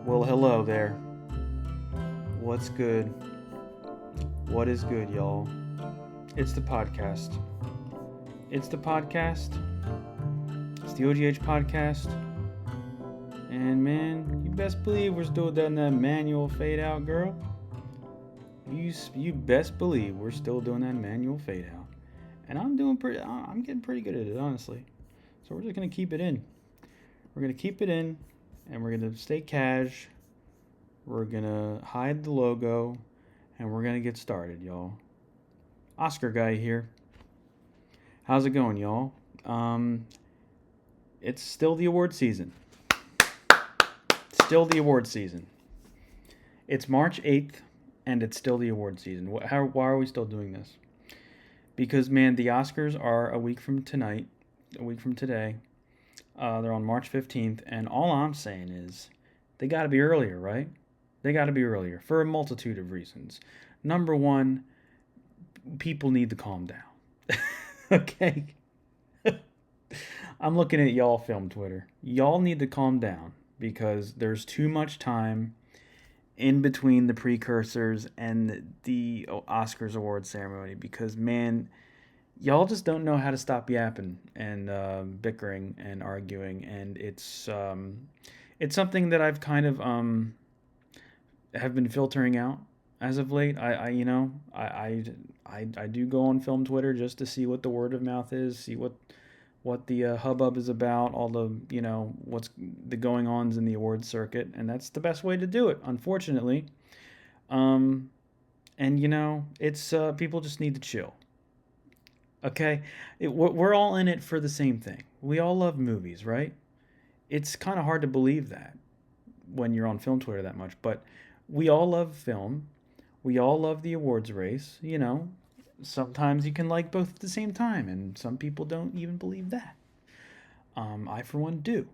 Well, hello there. What's good? What is good, y'all? It's the podcast. It's the podcast. It's the OGH Podcast. And man, you best believe we're still doing that manual fade out, girl. You best believe we're still doing that manual fade out. And I'm getting pretty good at it, honestly. So we're just going to keep it in. We're going to keep it in, and we're going to stay cash. We're going to hide the logo, and we're going to get started, y'all. Oscar guy here. How's it going, y'all? It's still the award season. Still the award season. It's March 8th, and it's still the award season. Why are we still doing this? Because, man, the Oscars are a week from today. They're on March 15th, and all I'm saying is they got to be earlier, right? They got to be earlier for a multitude of reasons. Number one, people need to calm down. Okay? I'm looking at y'all film Twitter. Y'all need to calm down because there's too much time in between the precursors and the Oscars award ceremony because, man, y'all just don't know how to stop yapping and bickering and arguing, and it's something that I've kind of have been filtering out as of late. I do go on film Twitter just to see what the word of mouth is, see what the hubbub is about, all the what's the going ons in the awards circuit, and that's the best way to do it, unfortunately. And it's people just need to chill. Okay, we're all in it for the same thing. We all love movies, right? It's kind of hard to believe that when you're on film Twitter that much, but we all love film. We all love the awards race. Sometimes you can like both at the same time, and some people don't even believe that. I, for one, do.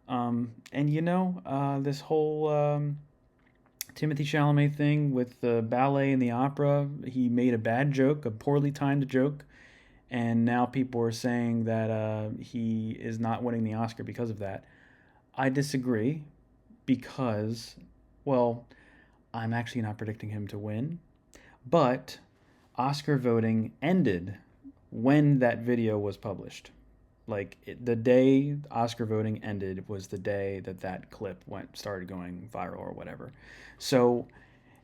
This whole Timothy Chalamet thing with the ballet and the opera, he made a bad joke, a poorly timed joke, and now people are saying that he is not winning the Oscar because of that. I disagree because, well, I'm actually not predicting him to win, but Oscar voting ended when that video was published. The day Oscar voting ended was the day that clip started going viral or whatever. So,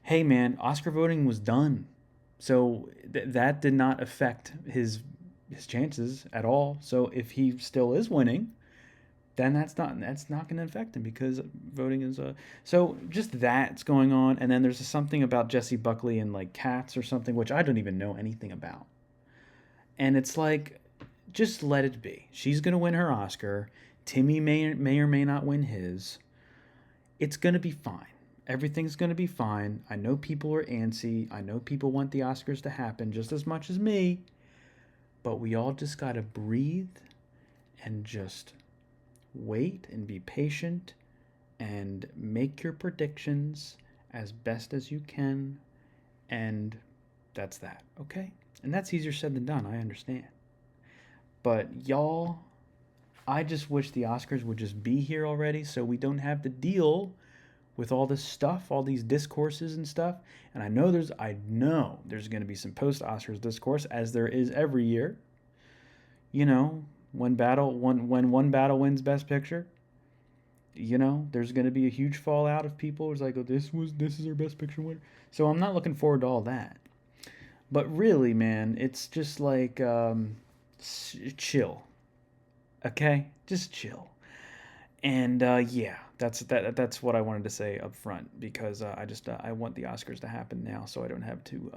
hey man, Oscar voting was done. So that did not affect his chances at all. So if he still is winning, then that's not going to affect him because voting is so just that's going on. And then there's something about Jessie Buckley and like Cats or something, which I don't even know anything about. And it's like, just let it be. She's going to win her Oscar. Timmy may or may not win his. It's going to be fine. Everything's going to be fine. I know people are antsy. I know people want the Oscars to happen just as much as me. But we all just got to breathe and just wait and be patient and make your predictions as best as you can. And that's that, okay? And that's easier said than done, I understand. But y'all, I just wish the Oscars would just be here already so we don't have to deal with all this stuff, all these discourses and stuff. And I know there's going to be some post-Oscars discourse, as there is every year. When one battle wins Best Picture, there's going to be a huge fallout of people. It's like, oh, this is our Best Picture winner. So I'm not looking forward to all that. But really, man, it's just like chill. Okay, just chill. And that's what I wanted to say up front because I want the Oscars to happen now, so I don't have to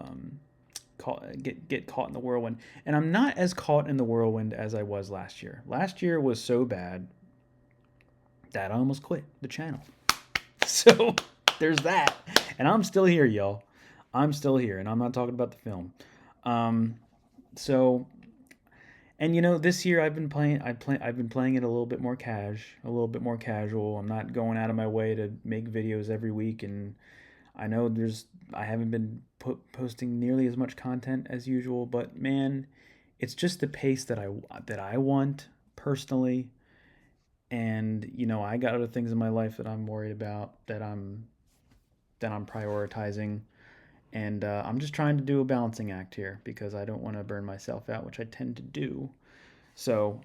get caught in the whirlwind. And I'm not as caught in the whirlwind as I was last year. Last year was so bad that I almost quit the channel. So there's that. And I'm still here, y'all. I'm still here, and I'm not talking about the film. This year I've been playing it a little bit more casual. I'm not going out of my way to make videos every week, and I know I haven't been posting nearly as much content as usual, but man, it's just the pace that I want personally. And I got other things in my life that I'm worried about, that I'm prioritizing, and I'm just trying to do a balancing act here because I don't want to burn myself out, which I tend to do. So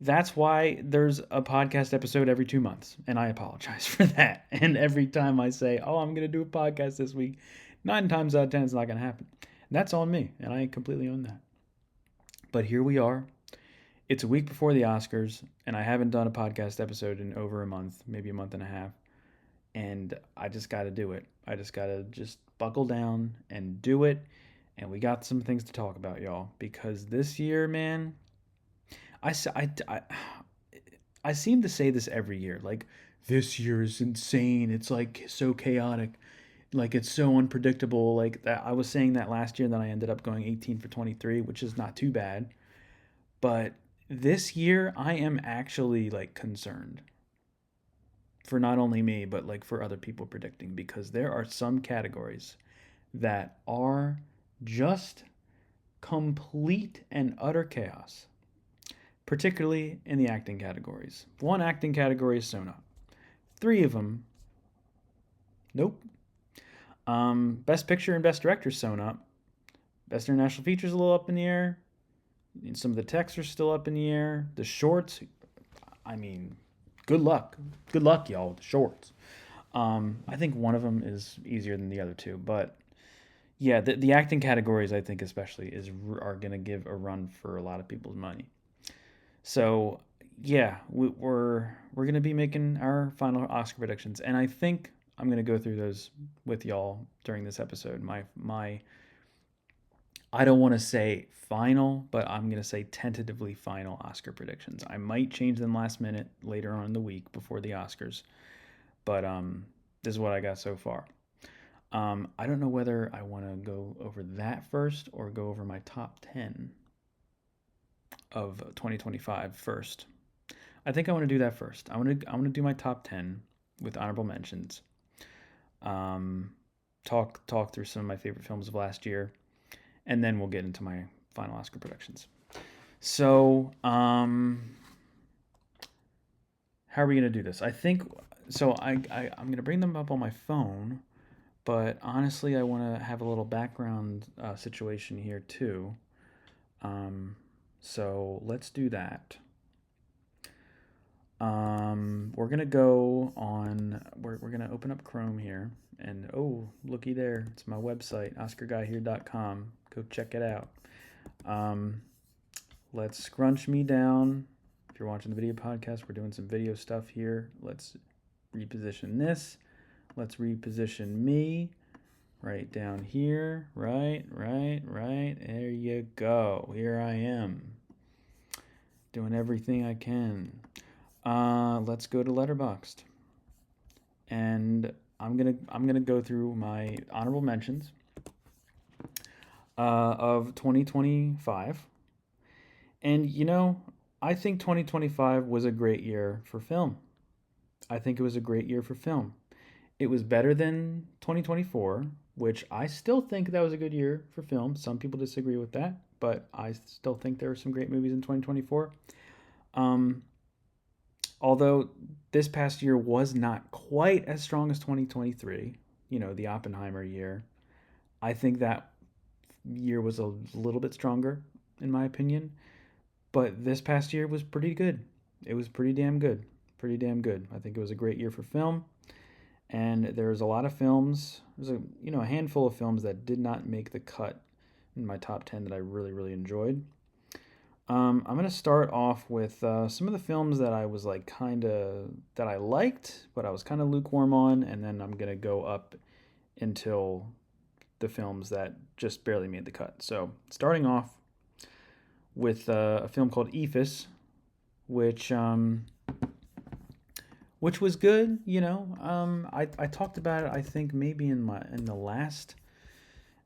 that's why there's a podcast episode every 2 months, and I apologize for that. And every time I say, "Oh, I'm gonna do a podcast this week," 9 times out of 10 it's not gonna happen. And that's on me, and I completely own that. But here we are. It's a week before the Oscars, and I haven't done a podcast episode in over a month, maybe a month and a half. And I just got to do it. I just got to just buckle down and do it. And we got some things to talk about, y'all, because this year, man, I, I seem to say this every year. Like, this year is insane. It's like so chaotic. Like, it's so unpredictable. Like, that, I was saying that last year, and then I ended up going 18 for 23, which is not too bad. But this year, I am actually like concerned for not only me, but like for other people predicting, because there are some categories that are just complete and utter chaos, particularly in the acting categories. One acting category is sewn up. Three of them, nope. Best Picture and Best Director sewn up. Best International Feature is a little up in the air. And some of the texts are still up in the air. The shorts, I mean, good luck. Good luck, y'all, with the shorts. I think one of them is easier than the other two, but yeah, the acting categories I think especially are gonna give a run for a lot of people's money. So yeah, we're gonna be making our final Oscar predictions, and I think I'm gonna go through those with y'all during this episode. My I don't want to say final, but I'm gonna say tentatively final Oscar predictions. I might change them last minute later on in the week before the Oscars, but this is what I got so far. I don't know whether I want to go over that first or go over my top 10 of 2025 first. I think I want to do that first. I want to do my top 10 with honorable mentions. Um, talk through some of my favorite films of last year, and then we'll get into my final Oscar predictions. So, how are we gonna do this? I think so. I'm gonna bring them up on my phone, but honestly, I want to have a little background situation here too. So let's do that. We're gonna go on. We're gonna open up Chrome here, and oh, looky there, it's my website, OscarGuyHere.com. Go check it out. Let's scrunch me down. If you're watching the video podcast, we're doing some video stuff here. Let's reposition this. Let's reposition me right down here. Right. There you go. Here I am. Doing everything I can. Let's go to Letterboxd. And I'm gonna go through my honorable mentions of 2025. And I think 2025 was a great year for film. I think it was a great year for film. It was better than 2024, which I still think that was a good year for film. Some people disagree with that, but I still think there were some great movies in 2024. Although this past year was not quite as strong as 2023, the Oppenheimer year, I think that year was a little bit stronger, in my opinion. But this past year was pretty good. It was pretty damn good. Pretty damn good. I think it was a great year for film. And there's a lot of films. There's a handful of films that did not make the cut in my top 10 that I really, really enjoyed. I'm going to start off with some of the films that I was like that I liked, but I was kind of lukewarm on. And then I'm going to go up until the films that just barely made the cut. So starting off with a film called Ephes, which was good. I talked about it, I think maybe in the last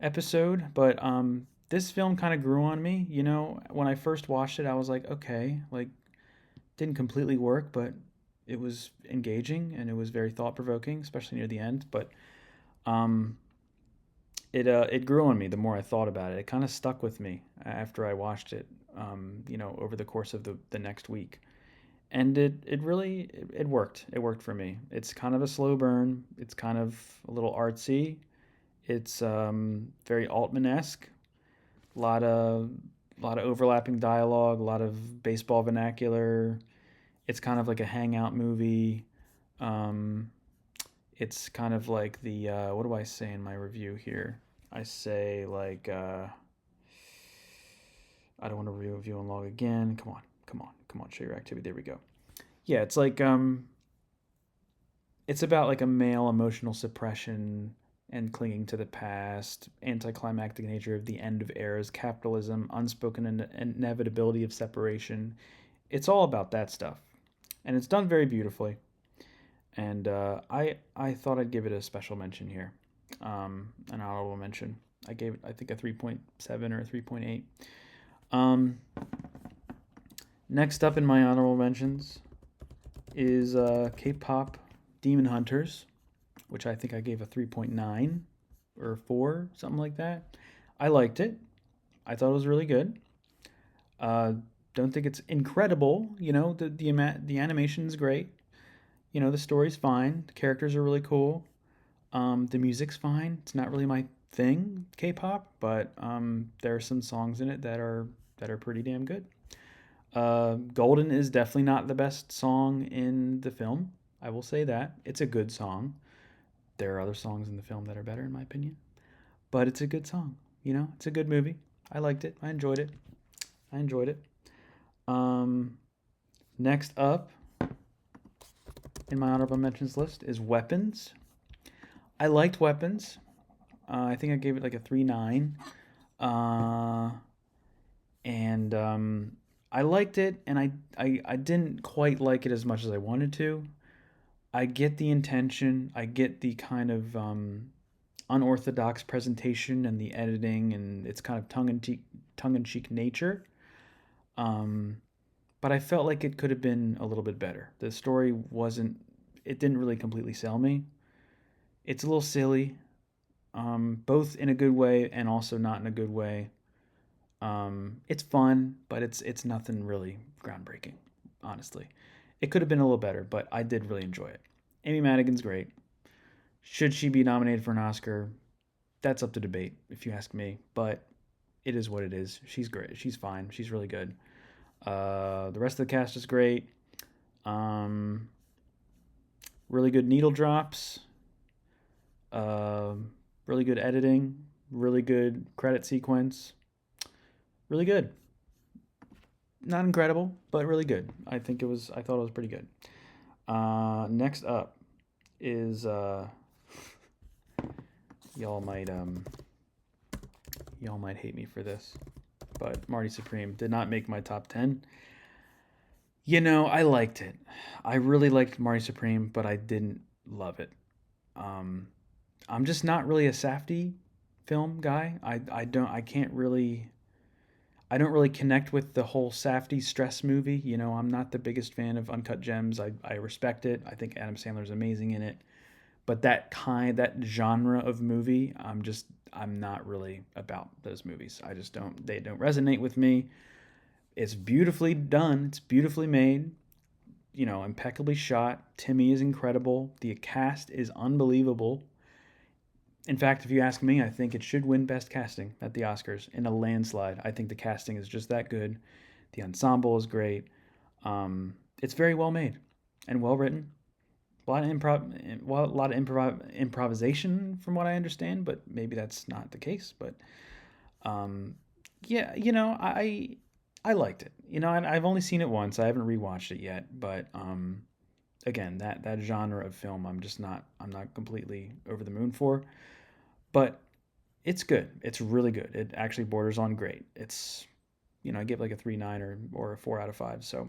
episode, but this film kind of grew on me. When I first watched it, I was like, okay, like didn't completely work, but it was engaging and it was very thought provoking, especially near the end. But it grew on me the more I thought about it. It kind of stuck with me after I watched it. Over the course of the next week. and it worked. It worked for me. It's kind of a slow burn. It's kind of a little artsy. It's very Altman-esque. A lot of overlapping dialogue. A lot of baseball vernacular. It's kind of like a hangout movie. Um, it's kind of like the what do I say in my review here? I say like I don't want to review and log again. Come on, show your activity. There we go. Yeah, it's like it's about like a male emotional suppression and clinging to the past, anticlimactic nature of the end of eras, capitalism, unspoken inevitability of separation. It's all about that stuff, and it's done very beautifully. And I thought I'd give it a special mention here, an honorable mention. I gave it I think a 3.7 or a 3.8. Um, Next up in my honorable mentions is K-pop Demon Hunters, which I think I gave a 3.9 or 4, something like that. I liked it. I thought it was really good. Uh, don't think it's incredible. The animation's great. The story's fine. The characters are really cool. The music's fine. It's not really my thing, K-pop, but there are some songs in it that are pretty damn good. Golden is definitely not the best song in the film. I will say that. It's a good song. There are other songs in the film that are better, in my opinion. But it's a good song. It's a good movie. I liked it. I enjoyed it. I enjoyed it. Um, Next up in my honorable mentions list is Weapons. I liked Weapons. I think I gave it like a 3.9. Uh, and I liked it, and I didn't quite like it as much as I wanted to. I get the intention. I get the kind of unorthodox presentation and the editing, and it's kind of tongue in cheek nature. Um, but I felt like it could have been a little bit better. The story wasn't. It didn't really completely sell me. It's a little silly, both in a good way and also not in a good way. It's fun, but it's nothing really groundbreaking, honestly. It could have been a little better, but I did really enjoy it. Amy Madigan's great. Should she be nominated for an Oscar? That's up to debate, if you ask me. But it is what it is. She's great. She's fine. She's really good. The rest of the cast is great. Um, really good needle drops. Really good editing. Really good credit sequence. Really good. Not incredible, but really good. I thought it was pretty good. Next up is y'all might y'all might hate me for this, but Marty Supreme did not make my top 10. I liked it. I really liked Marty Supreme, but I didn't love it. Um, I'm just not really a Safdie film guy. I don't really connect with the whole Safdie stress movie. I'm not the biggest fan of Uncut Gems. I respect it. I think Adam Sandler's amazing in it. But that genre of movie, I'm not really about those movies. They don't resonate with me. It's beautifully done. It's beautifully made. Impeccably shot. Timmy is incredible. The cast is unbelievable. In fact, if you ask me, I think it should win Best Casting at the Oscars in a landslide. I think the casting is just that good. The ensemble is great. It's very well made and well written. Improvisation, from what I understand, but maybe that's not the case. But yeah, I liked it. I've only seen it once. I haven't rewatched it yet, but again, that genre of film, I'm not completely over the moon for. But it's good. It's really good. It actually borders on great. I give like a 3.9 or a 4 out of 5. So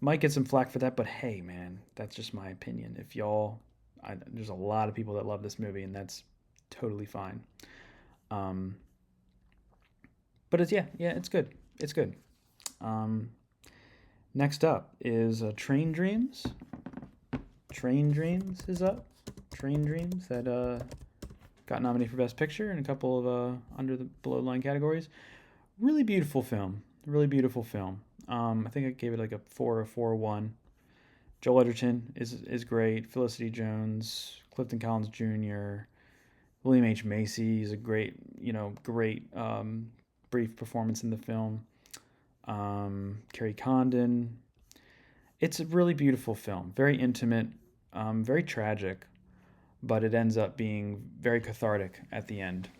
might get some flack for that, but hey, man, that's just my opinion. There's a lot of people that love this movie, and that's totally fine. Um, but it's good. It's good. Um, Next up is Train Dreams. Train Dreams is up. Train Dreams that got nominated for Best Picture and a couple of under the below line categories. Really beautiful film. Really beautiful film. I think I gave it like a 4 or 4-1. Joel Edgerton is great. Felicity Jones, Clifton Collins Jr., William H. Macy is a great, great brief performance in the film. Carrie Condon. It's a really beautiful film, very intimate, very tragic, but it ends up being very cathartic at the end.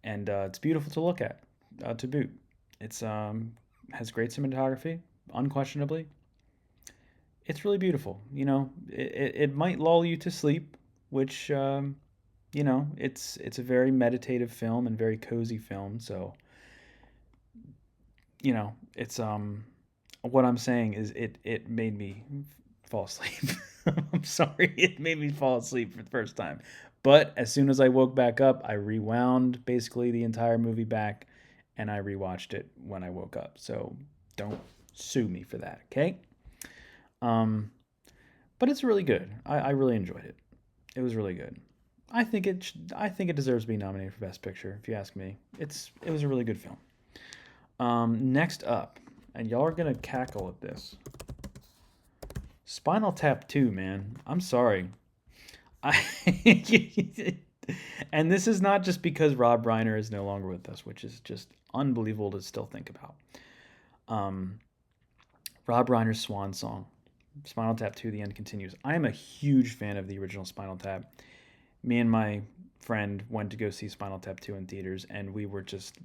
And it's beautiful to look at, to boot. It's has great cinematography, unquestionably. It's really beautiful. It might lull you to sleep, which it's a very meditative film and very cozy film. So it's what I'm saying is it made me fall asleep. I'm sorry, it made me fall asleep for the first time. But as soon as I woke back up, I rewound basically the entire movie back and I rewatched it when I woke up. So don't sue me for that, okay? Um, but it's really good. I really enjoyed it. It was really good. I think it deserves to be nominated for Best Picture, if you ask me. It was a really good film. Next up, and y'all are gonna cackle at this. Spinal Tap 2, man. I'm sorry. I and this is not just because Rob Reiner is no longer with us, which is just unbelievable to still think about. Um, Rob Reiner's swan song, Spinal Tap 2, The End Continues. I am a huge fan of the original Spinal Tap. Me and my friend went to go see Spinal Tap 2 in theaters, and we were just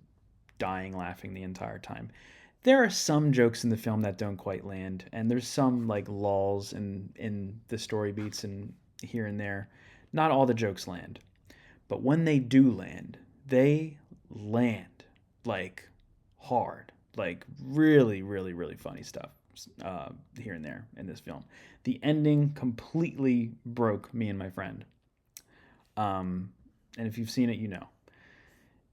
dying laughing the entire time. There are some jokes in the film that don't quite land, and there's some like lulls in the story beats and here and there. Not all the jokes land, but when they do land, they land like hard, like really, really, really funny stuff here and there in this film. The ending completely broke me and my friend. And if you've seen it, you know.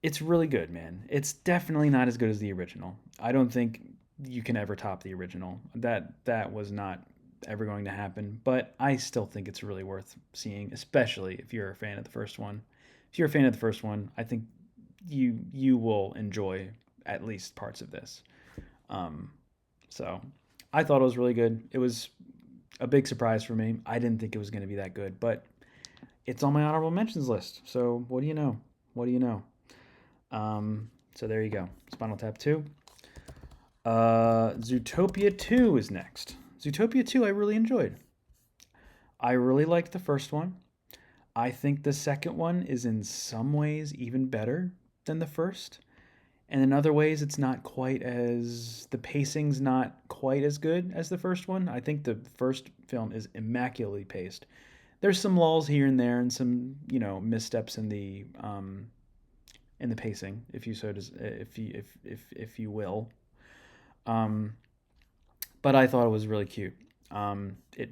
It's really good, man. It's definitely not as good as the original. I don't think you can ever top the original. That was not ever going to happen, but I still think it's really worth seeing, especially if you're a fan of the first one. If you're a fan of the first one, I think you will enjoy at least parts of this. Um, so I thought it was really good. It was a big surprise for me. I didn't think it was going to be that good, but it's on my honorable mentions list. So what do you know? What do you know? So there you go. Spinal Tap 2. Zootopia 2 is next. Zootopia 2 I really enjoyed. I really liked the first one. I think the second one is in some ways even better than the first. And in other ways it's not quite as the pacing's not quite as good as the first one. I think the first film is immaculately paced. There's some lulls here and there and some, missteps in the pacing, if you so does, if you will. Um, but I thought it was really cute. It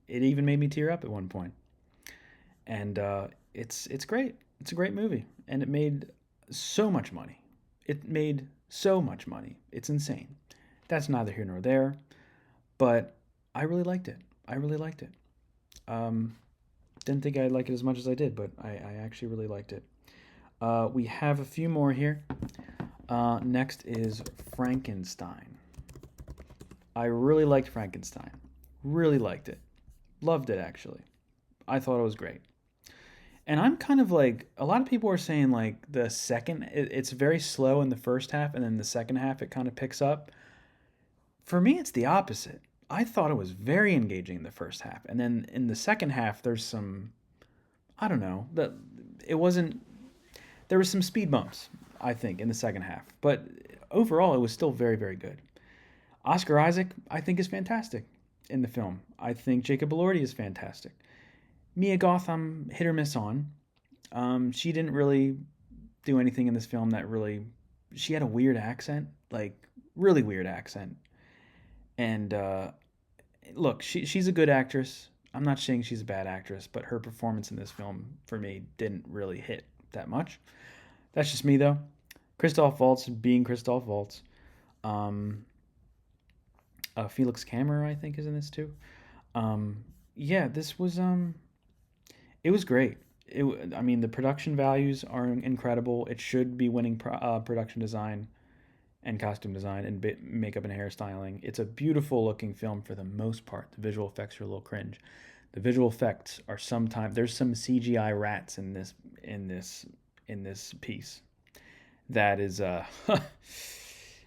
even made me tear up at one point, and it's great. It's a great movie, and it made so much money. It made so much money. It's insane. That's neither here nor there, but I really liked it. I really liked it. Um, didn't think I'd like it as much as I did, but I actually really liked it. We have a few more here. Next is Frankenstein. I really liked Frankenstein. Really liked it. Loved it, actually. I thought it was great. And I'm kind of like, a lot of people are saying like it's very slow in the first half, and then the second half it kind of picks up. For me, it's the opposite. I thought it was very engaging in the first half. And then in the second half, there's some, I don't know, it wasn't, there was some speed bumps, I think, in the second half. But overall, it was still very, very good. Oscar Isaac, I think, is fantastic in the film. I think Jacob Elordi is fantastic. Mia Goth, I'm hit or miss on. She didn't really do anything in this film that really. She had a weird accent, like really weird accent. And look, she's a good actress. I'm not saying she's a bad actress, but her performance in this film for me didn't really hit that much. That's just me though. Christoph Waltz being Christoph Waltz. Um, Felix Kammerer, I think, is in this too. Yeah, this was it was great. I mean, the production values are incredible. It should be winning production design. and costume design and makeup and hairstyling. It's a beautiful looking film for the most part. The visual effects are a little cringe. The visual effects are sometimes there's some CGI rats in this in this piece. That is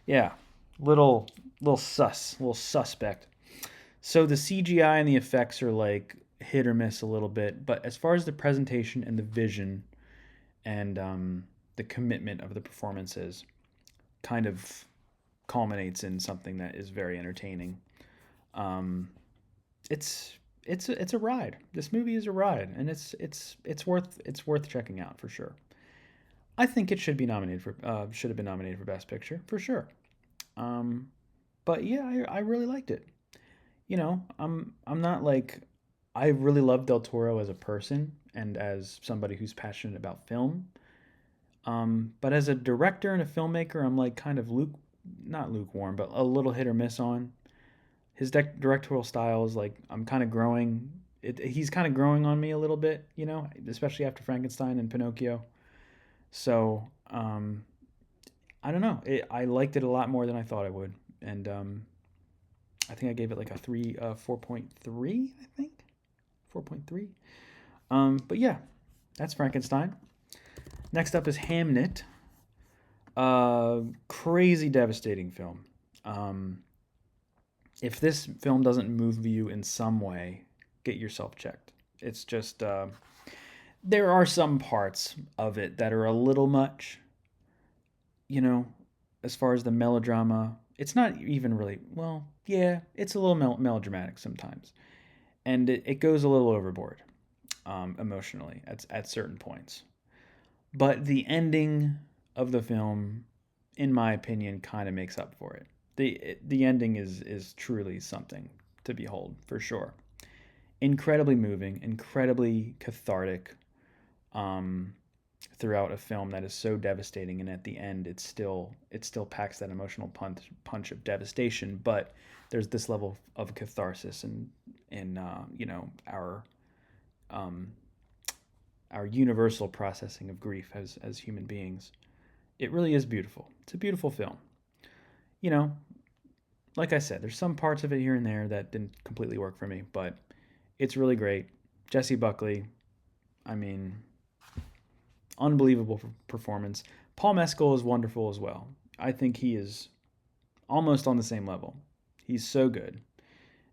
yeah, little little suspect. So the CGI and the effects are like hit or miss a little bit, but as far as the presentation and the vision and the commitment of the performances, kind of culminates in something that is very entertaining. Um, it's it's a ride. This movie is a ride, and it's worth checking out for sure. I think it should have been nominated for Best Picture for sure. Um, but yeah, I really liked it. I'm not like I really love Del Toro as a person and as somebody who's passionate about film. But as a director and a filmmaker, I'm like kind of not lukewarm, but a little hit or miss on his directorial style. Is like I'm kind of growing. He's kind of growing on me a little bit, especially after Frankenstein and Pinocchio. So I don't know. I liked it a lot more than I thought I would, and I think I gave it like a 4.3. I think 4.3. But yeah, that's Frankenstein. Next up is Hamnet. Crazy devastating film. If this film doesn't move you in some way, get yourself checked. It's just there are some parts of it that are a little much. You know, as far as the melodrama, it's not even really well. Yeah, it's a little melodramatic sometimes, and it goes a little overboard emotionally at certain points. But the ending of the film, in my opinion, kind of makes up for it. The ending is truly something to behold for sure. Incredibly moving, incredibly cathartic. Um, Throughout a film that is so devastating, and at the end, it still packs that emotional punch of devastation. But there's this level of catharsis and in um, our universal processing of grief as human beings. It really is beautiful. It's a beautiful film. You know, like I said, there's some parts of it here and there that didn't completely work for me, but it's really great. Jesse Buckley, I mean, unbelievable performance. Paul Mescal is wonderful as well. I think he is almost on the same level. He's so good.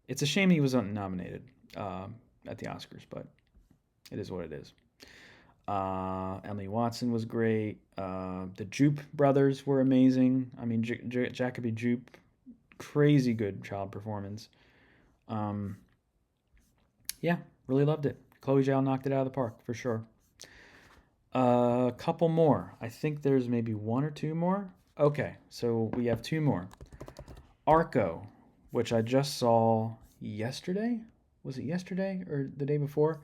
It's a shame he was nominated at the Oscars, but it is what it is. Emily Watson was great. The Jupe brothers were amazing. I mean, Jacoby Jupe, crazy good child performance. Um, yeah, really loved it. Chloe Zhao knocked it out of the park for sure. A couple more. I think there's maybe one or two more. Okay, so we have two more. Arco, which I just saw yesterday. Was it yesterday or the day before?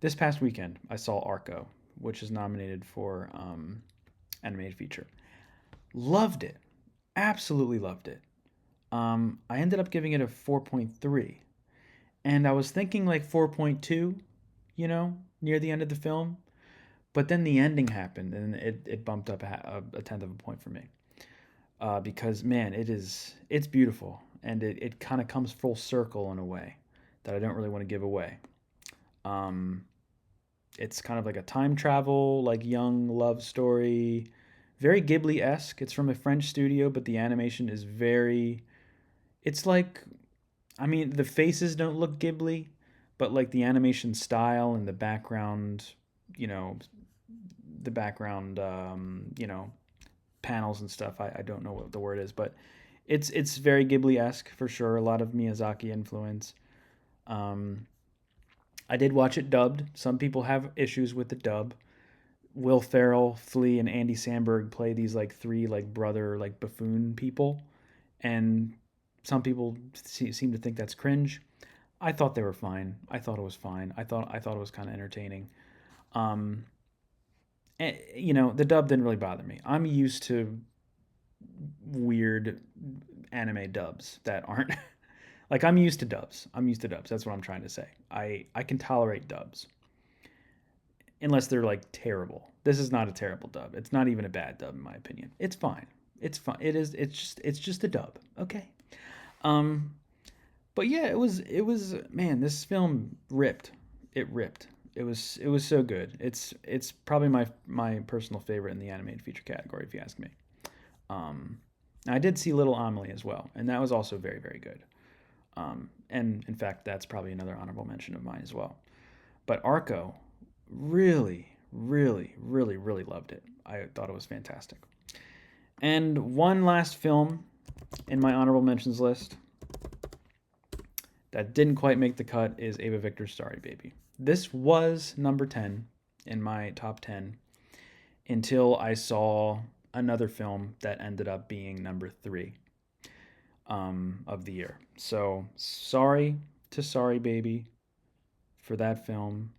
This past weekend, I saw Arco, which is nominated for animated feature. Loved it. Absolutely loved it. I ended up giving it a 4.3. And I was thinking like 4.2, near the end of the film. But then the ending happened, and it bumped up a tenth of a point for me. Because man, it's beautiful, and it kind of comes full circle in a way that I don't really want to give away. Um, it's kind of like a time travel, like young love story, very Ghibli-esque. It's from a French studio, but the animation is very. It's like, I mean, the faces don't look Ghibli, but like the animation style and the background, you know, the background, panels and stuff. I don't know what the word is, but it's very Ghibli-esque for sure. A lot of Miyazaki influence. Um, I did watch it dubbed. Some people have issues with the dub. Will Ferrell, Flea, and Andy Samberg play these like three like brother like buffoon people, and some people seem to think that's cringe. I thought they were fine. I thought it was fine. I thought it was kind of entertaining. Um, the dub didn't really bother me. I'm used to weird anime dubs that aren't like I'm used to dubs. I'm used to dubs. That's what I'm trying to say. I can tolerate dubs unless they're like terrible. This is not a terrible dub. It's not even a bad dub in my opinion. It's fine. It's fun. It is. It's just a dub. Okay. Um, but yeah, it was man, this film ripped. It ripped. It was so good. It's probably my personal favorite in the animated feature category, if you ask me. Um, I did see Little Amelie as well, and that was also very very good. And in fact, that's probably another honorable mention of mine as well. But Arco, really, really, really, really loved it. I thought it was fantastic. And one last film in my honorable mentions list that didn't quite make the cut is Ava Victor's Sorry Baby. This was number 10 in my top 10 until I saw another film that ended up being number 3 of the year. So sorry to Sorry Baby for that film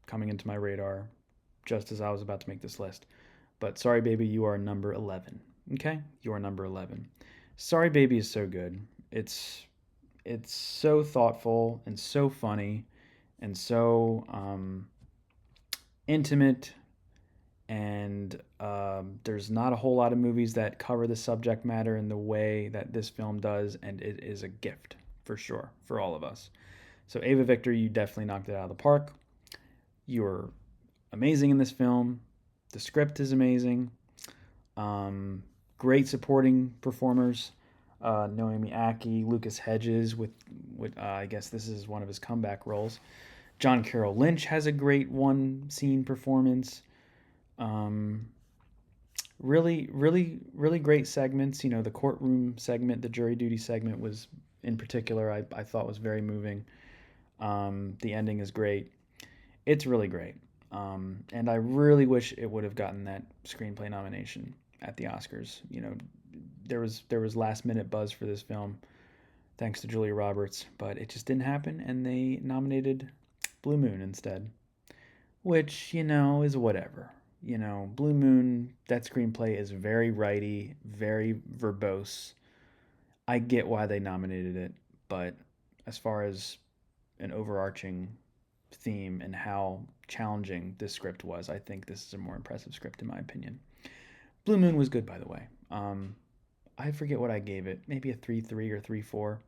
coming into my radar just as I was about to make this list. But Sorry Baby, you are number 11. Okay? You are number 11. Sorry Baby is so good. It's so thoughtful and so funny and so intimate, and there's not a whole lot of movies that cover the subject matter in the way that this film does, and it is a gift for sure for all of us. So Ava Victor, you definitely knocked it out of the park. You were amazing in this film. The script is amazing. Great supporting performers. Noemi Aki, Lucas Hedges with I guess this is one of his comeback roles. John Carroll Lynch has a great one scene performance. Um, really, really, really great segments. You know, the courtroom segment, the jury duty segment was in particular I thought was very moving. The ending is great. It's really great. And I really wish it would have gotten that screenplay nomination at the Oscars. You know, there was last minute buzz for this film thanks to Julia Roberts, but it just didn't happen, and they nominated Blue Moon instead, which is whatever. Blue Moon, that screenplay is very righty, very verbose. I get why they nominated it, but as far as an overarching theme and how challenging this script was, I think this is a more impressive script in my opinion. Blue Moon was good, by the way. I forget what I gave it. Maybe a 3.3 or 3.4.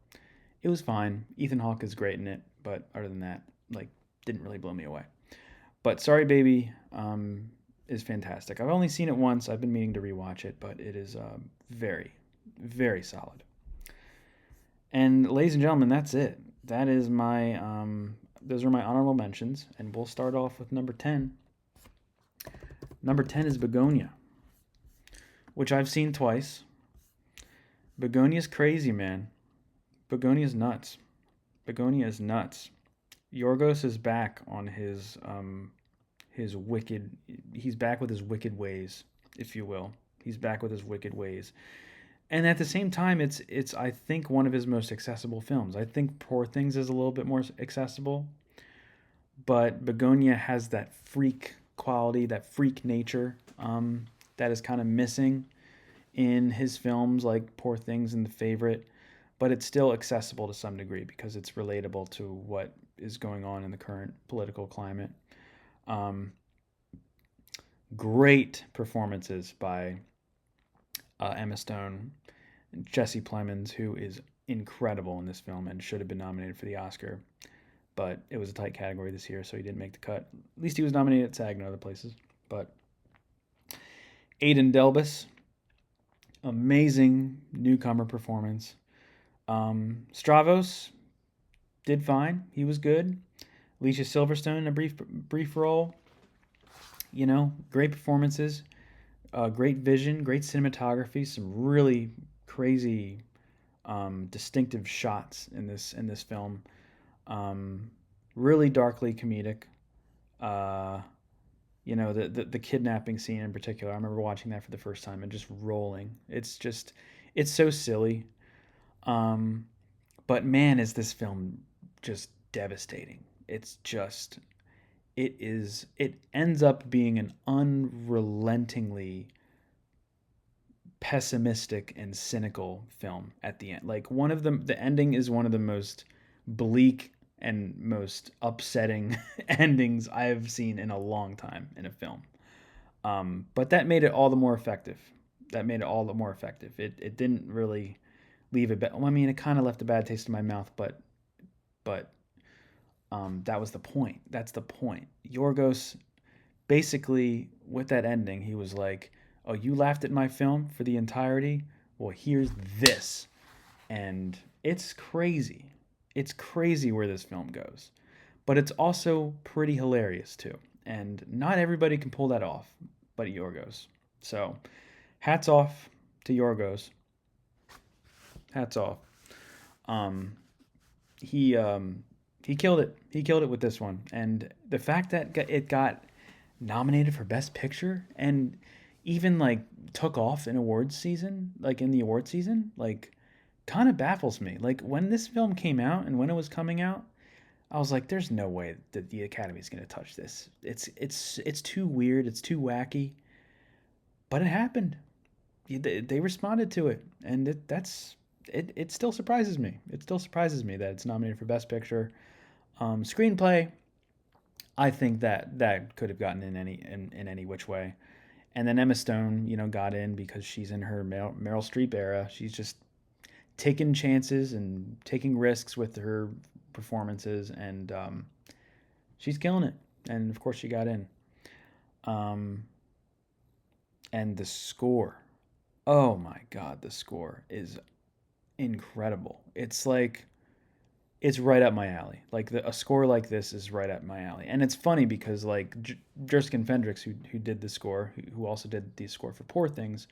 It was fine. Ethan Hawke is great in it, but other than that, didn't really blow me away. But Sorry Baby is fantastic. I've only seen it once. I've been meaning to rewatch it, but it is very, very solid. And ladies and gentlemen, that's it. That is my those are my honorable mentions, and we'll start off with number 10. Number 10 is Begonia, which I've seen twice. Begonia's crazy, man. Begonia's nuts. Begonia is nuts. Yorgos is back on his wicked. He's back with his wicked ways, if you will. He's back with his wicked ways. And at the same time, it's I think one of his most accessible films. I think Poor Things is a little bit more accessible, but Begonia has that freak quality, that freak nature that is kind of missing in his films like Poor Things and The Favorite, but it's still accessible to some degree because it's relatable to what is going on in the current political climate. Great performances by Emma Stone and Jesse Plemons, who is incredible in this film and should have been nominated for the Oscar, but it was a tight category this year, so he didn't make the cut. At least he was nominated at SAG and other places. But Aidan Delbus, amazing newcomer performance. Stravos did fine. He was good. Alicia Silverstone, a brief role. Great performances, great vision, great cinematography, some really crazy, distinctive shots in this film. Really darkly comedic. The kidnapping scene in particular. I remember watching that for the first time and just rolling. It's so silly. But man, is this film just devastating. It ends up being an unrelentingly pessimistic and cynical film at the end. The ending is one of the most bleak and most upsetting endings I've seen in a long time in a film. But that made it all the more effective. That made it all the more effective. It didn't really leave a bad. Well, I mean, it kind of left a bad taste in my mouth, but that was the point. That's the point. Yorgos basically with that ending, he was like, "Oh, you laughed at my film for the entirety? Well, here's this." And it's crazy. It's crazy where this film goes. But it's also pretty hilarious too. And not everybody can pull that off, but Yorgos. So, hats off to Yorgos. Hats off. Um, he killed it. He killed it with this one. And the fact that it got nominated for Best Picture and even like took off in awards season, like in the award season, like kind of baffles me. Like when this film came out and when it was coming out, I was like, "There's no way that the Academy is going to touch this. It's too weird. It's too wacky." But it happened. They responded to it, and it still surprises me. It still surprises me that it's nominated for Best Picture. Screenplay, I think that could have gotten in any which way. And then Emma Stone, got in because she's in her Meryl Streep era. She's just taking chances and taking risks with her performances, and she's killing it. And of course, she got in. Um, and the score, oh my God, the score is incredidible. It's right up my alley. Like a score like this is right up my alley. And it's funny because like Jerskin Fendrix, who did the score, who also did the score for Poor Things,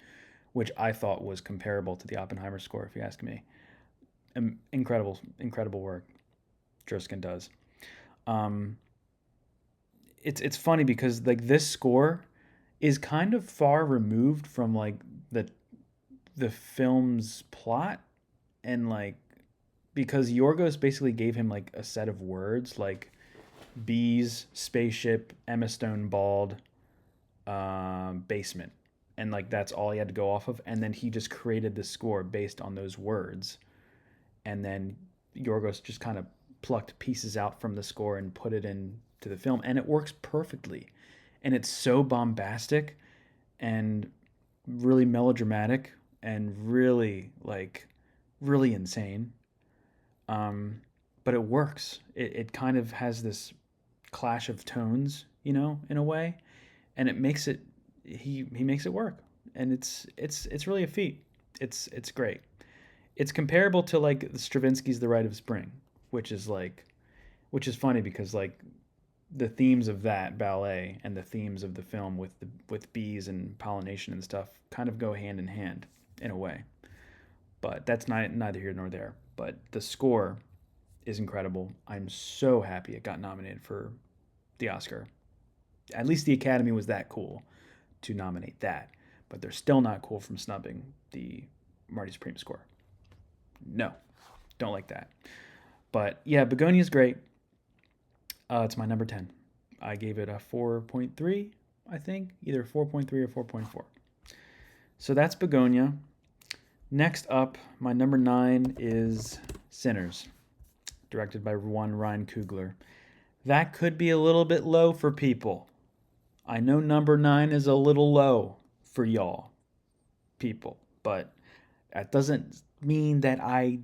which I thought was comparable to the Oppenheimer score, if you ask me. Incredible work Jerskin does. Um, it's funny because like this score is kind of far removed from like the film's plot, and like because Yorgos basically gave him like a set of words like bees, spaceship, Emma Stone bald, basement, and like that's all he had to go off of, and then he just created the score based on those words, and then Yorgos just kind of plucked pieces out from the score and put it into the film, and it works perfectly, and it's so bombastic and really melodramatic and really insane. Um, but it works. It kind of has this clash of tones, in a way, and it makes it he makes it work, and it's really a feat. It's great. It's comparable to like Stravinsky's The Rite of Spring, which is which is funny because like the themes of that ballet and the themes of the film with bees and pollination and stuff kind of go hand in hand in a way. But that's neither here nor there. But the score is incredible. I'm so happy it got nominated for the Oscar. At least the Academy was that cool to nominate that. But they're still not cool from snubbing the Marty Supreme score. No, don't like that. But yeah, Begonia is great. It's my number 10. I gave it a 4.3, I think. Either 4.3 or 4.4. So that's Begonia. Next up, my number 9 is Sinners, directed by one Ryan Coogler. That could be a little bit low for people. I know number 9 is a little low for y'all people, but that doesn't mean that I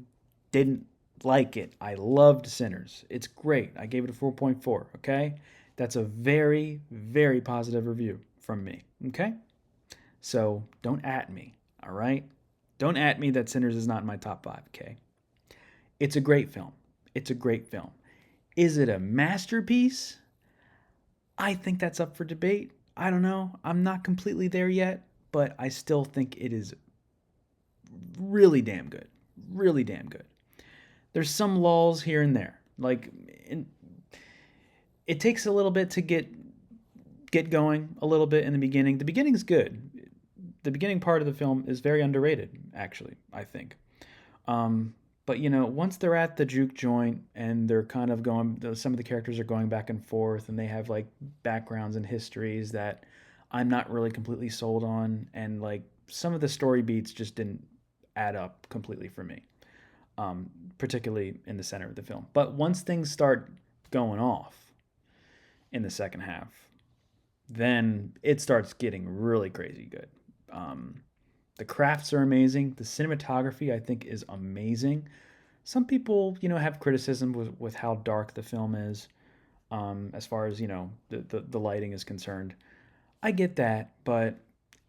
didn't like it. I loved Sinners. It's great. I gave it a 4.4, okay? That's a very, very positive review from me, okay? So don't at me, all right? Don't at me that Sinners is not in my top 5, okay? It's a great film. It's a great film. Is it a masterpiece? I think that's up for debate. I don't know. I'm not completely there yet, but I still think it is really damn good. Really damn good. There's some lulls here and there. It takes a little bit to get going a little bit in the beginning. The beginning's good. The beginning part of the film is very underrated, actually, I think. But once they're at the juke joint and they're kind of some of the characters are going back and forth, and they have like backgrounds and histories that I'm not really completely sold on, and like some of the story beats just didn't add up completely for me, particularly in the center of the film. But once things start going off in the second half, then it starts getting really crazy good. The crafts are amazing. The cinematography, I think, is amazing. Some people, have criticism with how dark the film is, as far as, the lighting is concerned. I get that, but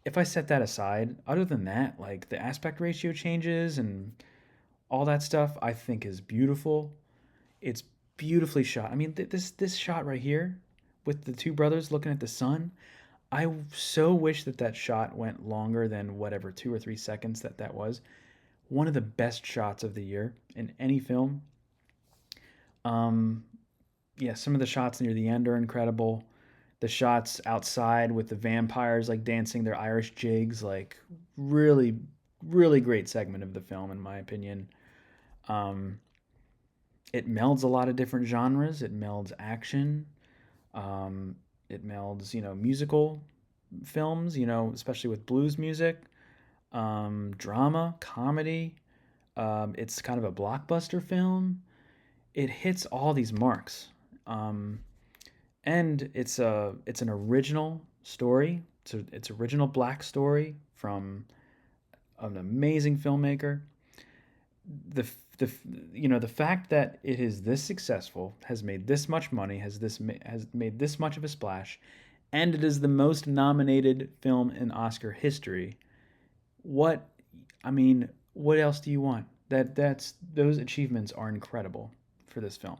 if I set that aside, other than that, like the aspect ratio changes and all that stuff, I think is beautiful. It's beautifully shot. I mean, this shot right here with the two brothers looking at the sun, I so wish that shot went longer than whatever 2 or 3 seconds that was. One of the best shots of the year in any film. Um, yeah, some of the shots near the end are incredible. The shots outside with the vampires like dancing their Irish jigs, like really, really great segment of the film, in my opinion. Um, it melds a lot of different genres. It melds action. Um, it melds, musical films, especially with blues music, drama, comedy. It's kind of a blockbuster film. It hits all these marks. Um, and it's an original story. It's original black story from an amazing filmmaker. The the the fact that it is this successful, has made this much money, has made this much of a splash, and it is the most nominated film in Oscar history. What I mean, what else do you want? That's those achievements are incredible for this film.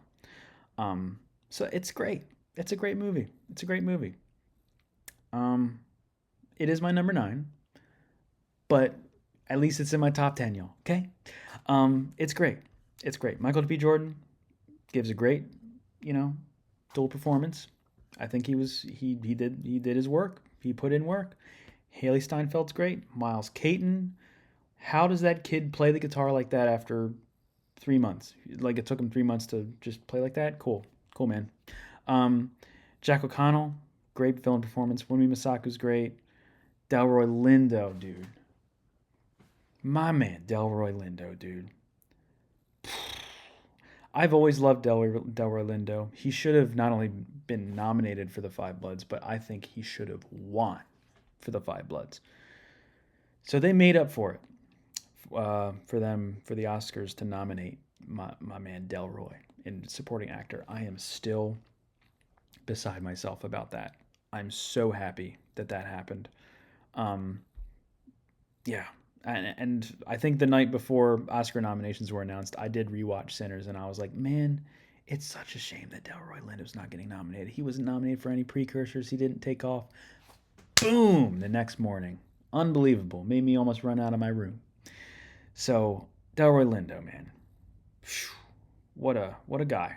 So it's great. It's a great movie. It's a great movie. Um, it is my number 9, but at least it's in my top 10, y'all. Okay. It's great. It's great. Michael B. Jordan gives a great, you know, dual performance. I think he did his work. He put in work. Haley Steinfeld's great. Miles Caton. How does that kid play the guitar like that after 3 months? Like it took him 3 months to just play like that. Cool, cool man. Um, Jack O'Connell, great villain performance. Wunmi Masaku's great. Delroy Lindo, dude. My man, Delroy Lindo, dude. I've always loved Delroy Lindo. He should have not only been nominated for the Five Bloods, but I think he should have won for the Five Bloods. So they made up for it, for the Oscars to nominate my man Delroy in supporting actor. I am still beside myself about that. I'm so happy that happened. Um, yeah, and I think the night before Oscar nominations were announced, I did rewatch Sinners, and I was like, man, it's such a shame that Delroy Lindo's not getting nominated. He wasn't nominated for any precursors. He didn't take off. Boom! The next morning, unbelievable. Made me almost run out of my room. So Delroy Lindo, man, what a guy,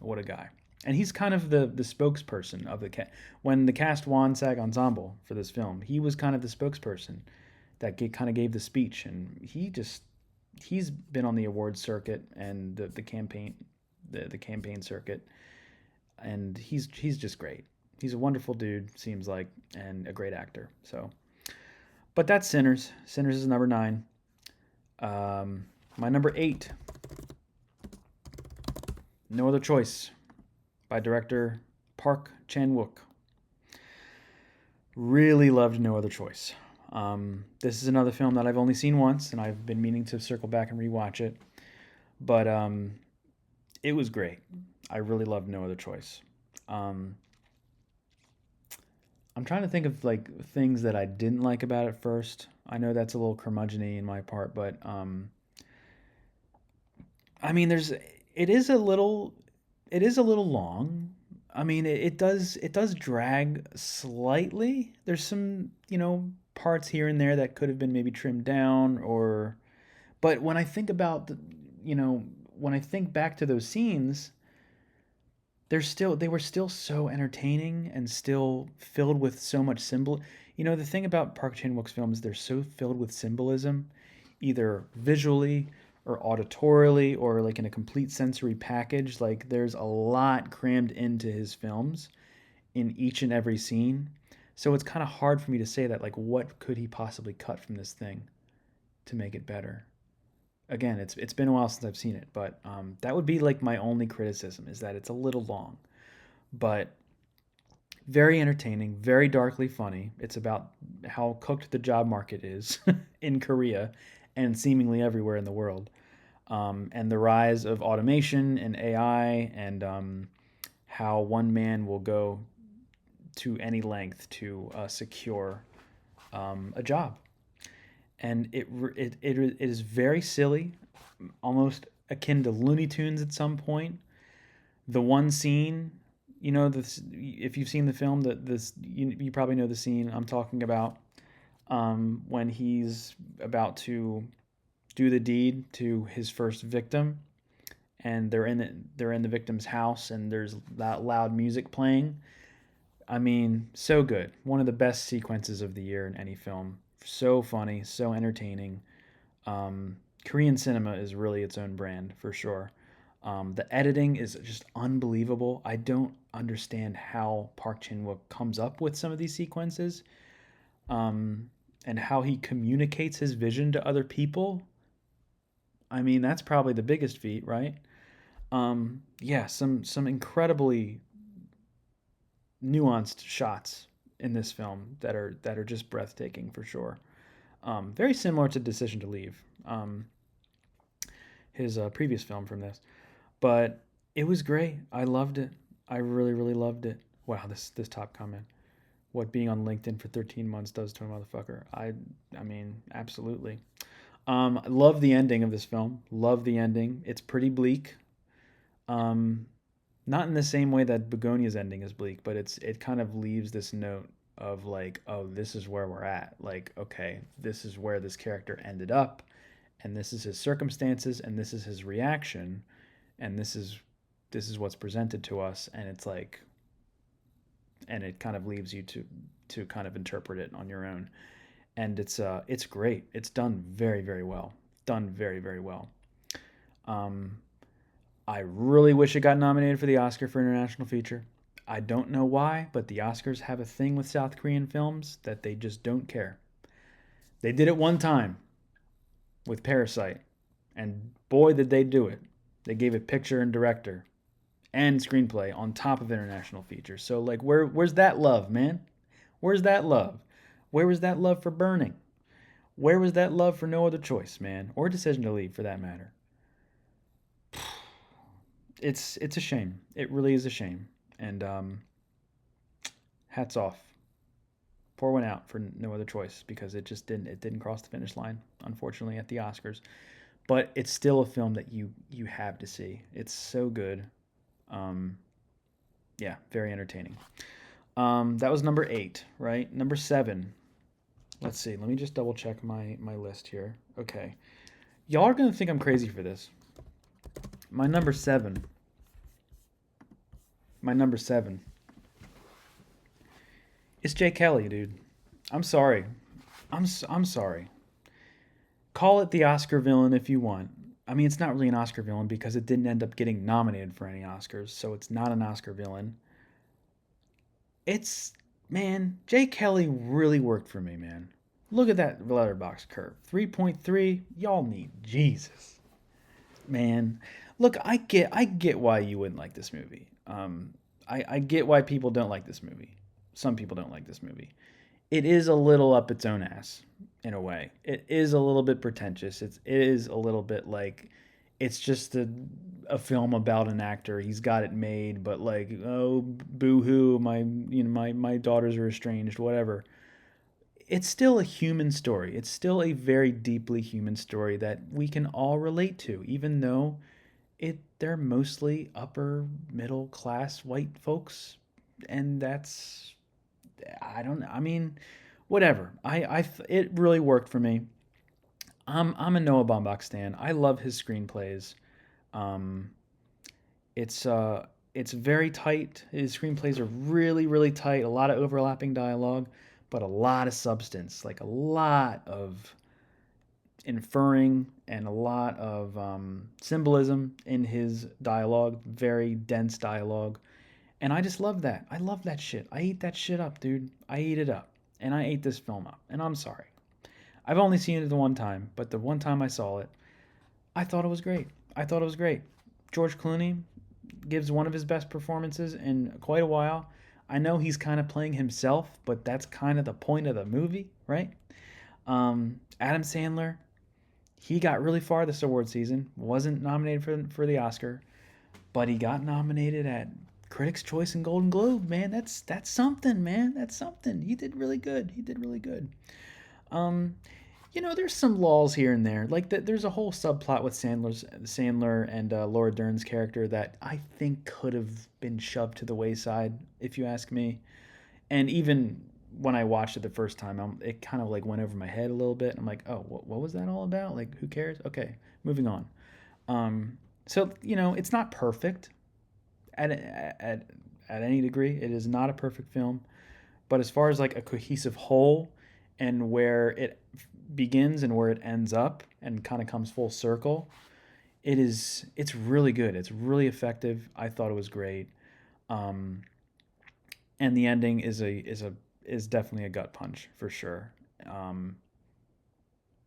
what a guy. And he's kind of the spokesperson of the cast. When the cast won SAG Ensemble for this film, he was kind of the spokesperson that kind of gave the speech, and he's been on the awards circuit and the campaign the campaign circuit, and he's just great. He's a wonderful dude, seems like, and a great actor. So, but that's Sinners. Sinners is number 9. My number 8, No Other Choice, by director Park Chan-wook. Really loved No Other Choice. This is another film that I've only seen once, and I've been meaning to circle back and rewatch it. But it was great. I really loved No Other Choice. I'm trying to think of like things that I didn't like about it first. I know that's a little curmudgeon-y in my part, but I mean, it is a little long. I mean, it does drag slightly. There's some, parts here and there that could have been maybe trimmed down, or but when I think about when I think back to those scenes, they were still so entertaining and still filled with so much symbol. The thing about Park Chan-wook's films, they're so filled with symbolism, either visually or auditorily or like in a complete sensory package. Like there's a lot crammed into his films in each and every scene. So it's kind of hard for me to say that, like, what could he possibly cut from this thing to make it better? Again, it's been a while since I've seen it, but that would be like my only criticism, is that it's a little long. But Very entertaining, very darkly funny. It's about how cooked the job market is in Korea and seemingly everywhere in the world, and the rise of automation and AI, and how one man will go to any length to secure a job. And it is very silly, almost akin to Looney Tunes at some point. The one scene, this, if you've seen the film, you probably know the scene I'm talking about, when he's about to do the deed to his first victim, and they're in the victim's house, and there's that loud music playing. I mean, so good. One of the best sequences of the year in any film. So funny, so entertaining. Korean cinema is really its own brand for sure. The editing is just unbelievable. I don't understand how Park Chan-wook comes up with some of these sequences, and how he communicates his vision to other people. I mean, that's probably the biggest feat, right? Yeah, some incredibly nuanced shots in this film that are just breathtaking for sure. Very similar to Decision to Leave, his previous film from this, but it was great. I loved it. I really really loved it. Wow, this top comment. What being on LinkedIn for 13 months does to a motherfucker. I mean, absolutely. Love the ending of this film. Love the ending. It's pretty bleak. Um, Not in the same way that Begonia's ending is bleak, but it kind of leaves this note of like, oh, this is where we're at. Like, okay, this is where this character ended up, and this is his circumstances, and this is his reaction, and this is what's presented to us, and it's like, and it kind of leaves you to kind of interpret it on your own. And it's great. It's done very very well. Done very very well. Um, I really wish it got nominated for the Oscar for International Feature. I don't know why, but the Oscars have a thing with South Korean films that they just don't care. They did it one time with Parasite, and boy, did they do it. They gave it picture and director and screenplay on top of International Feature. So, like, where's that love, man? Where's that love? Where was that love for Burning? Where was that love for No Other Choice, man? Or Decision to Leave, for that matter? It's a shame. It really is a shame. And hats off. Pour one out for No Other Choice, because it didn't cross the finish line, unfortunately, at the Oscars. But it's still a film that you have to see. It's so good. Um, yeah, very entertaining. That was number 8, right? Number 7. Let's see. Let me just double check my list here. Okay, y'all are gonna think I'm crazy for this. My number 7. My number 7. It's Jay Kelly, dude. I'm sorry. I'm sorry. Call it the Oscar villain if you want. I mean, it's not really an Oscar villain because it didn't end up getting nominated for any Oscars, so it's not an Oscar villain. It's, man, Jay Kelly really worked for me, man. Look at that letterbox curve. 3.3. Y'all need Jesus. Man. Look, I get why you wouldn't like this movie. I get why people don't like this movie. Some people don't like this movie. It is a little up its own ass in a way. It is a little bit pretentious. It is a little bit like it's just a film about an actor. He's got it made, but like, oh, boo-hoo, my daughters are estranged, whatever. It's still a human story. It's still a very deeply human story that we can all relate to, even though they're mostly upper middle class white folks, and that's, I don't know. I mean, whatever. It really worked for me. I'm a Noah Baumbach stan. I love his screenplays. Um, it's very tight. His screenplays are really really tight. A lot of overlapping dialogue, but a lot of substance. Like a lot of inferring and a lot of symbolism in his dialogue. Very dense dialogue. And I just love that. I love that shit. I eat that shit up, dude. I eat it up. And I ate this film up. And I'm sorry. I've only seen it the one time, but the one time I saw it, I thought it was great. I thought it was great. George Clooney gives one of his best performances in quite a while. I know he's kind of playing himself, but that's kind of the point of the movie, right? Adam Sandler, he got really far this award season. Wasn't nominated for the Oscar, but he got nominated at Critics' Choice and Golden Globe. Man, that's something, man. That's something. He did really good. He did really good. Um, there's some laws here and there. Like there's a whole subplot with Sandler and Laura Dern's character that I think could have been shoved to the wayside, if you ask me. And even when I watched it the first time, it kind of like went over my head a little bit. I'm like, oh, what was that all about? Like, who cares? Okay, moving on. So it's not perfect at any degree. It is not a perfect film, but as far as like a cohesive whole and where it begins and where it ends up and kind of comes full circle, it's really good. It's really effective. I thought it was great. And the ending is definitely a gut punch for sure.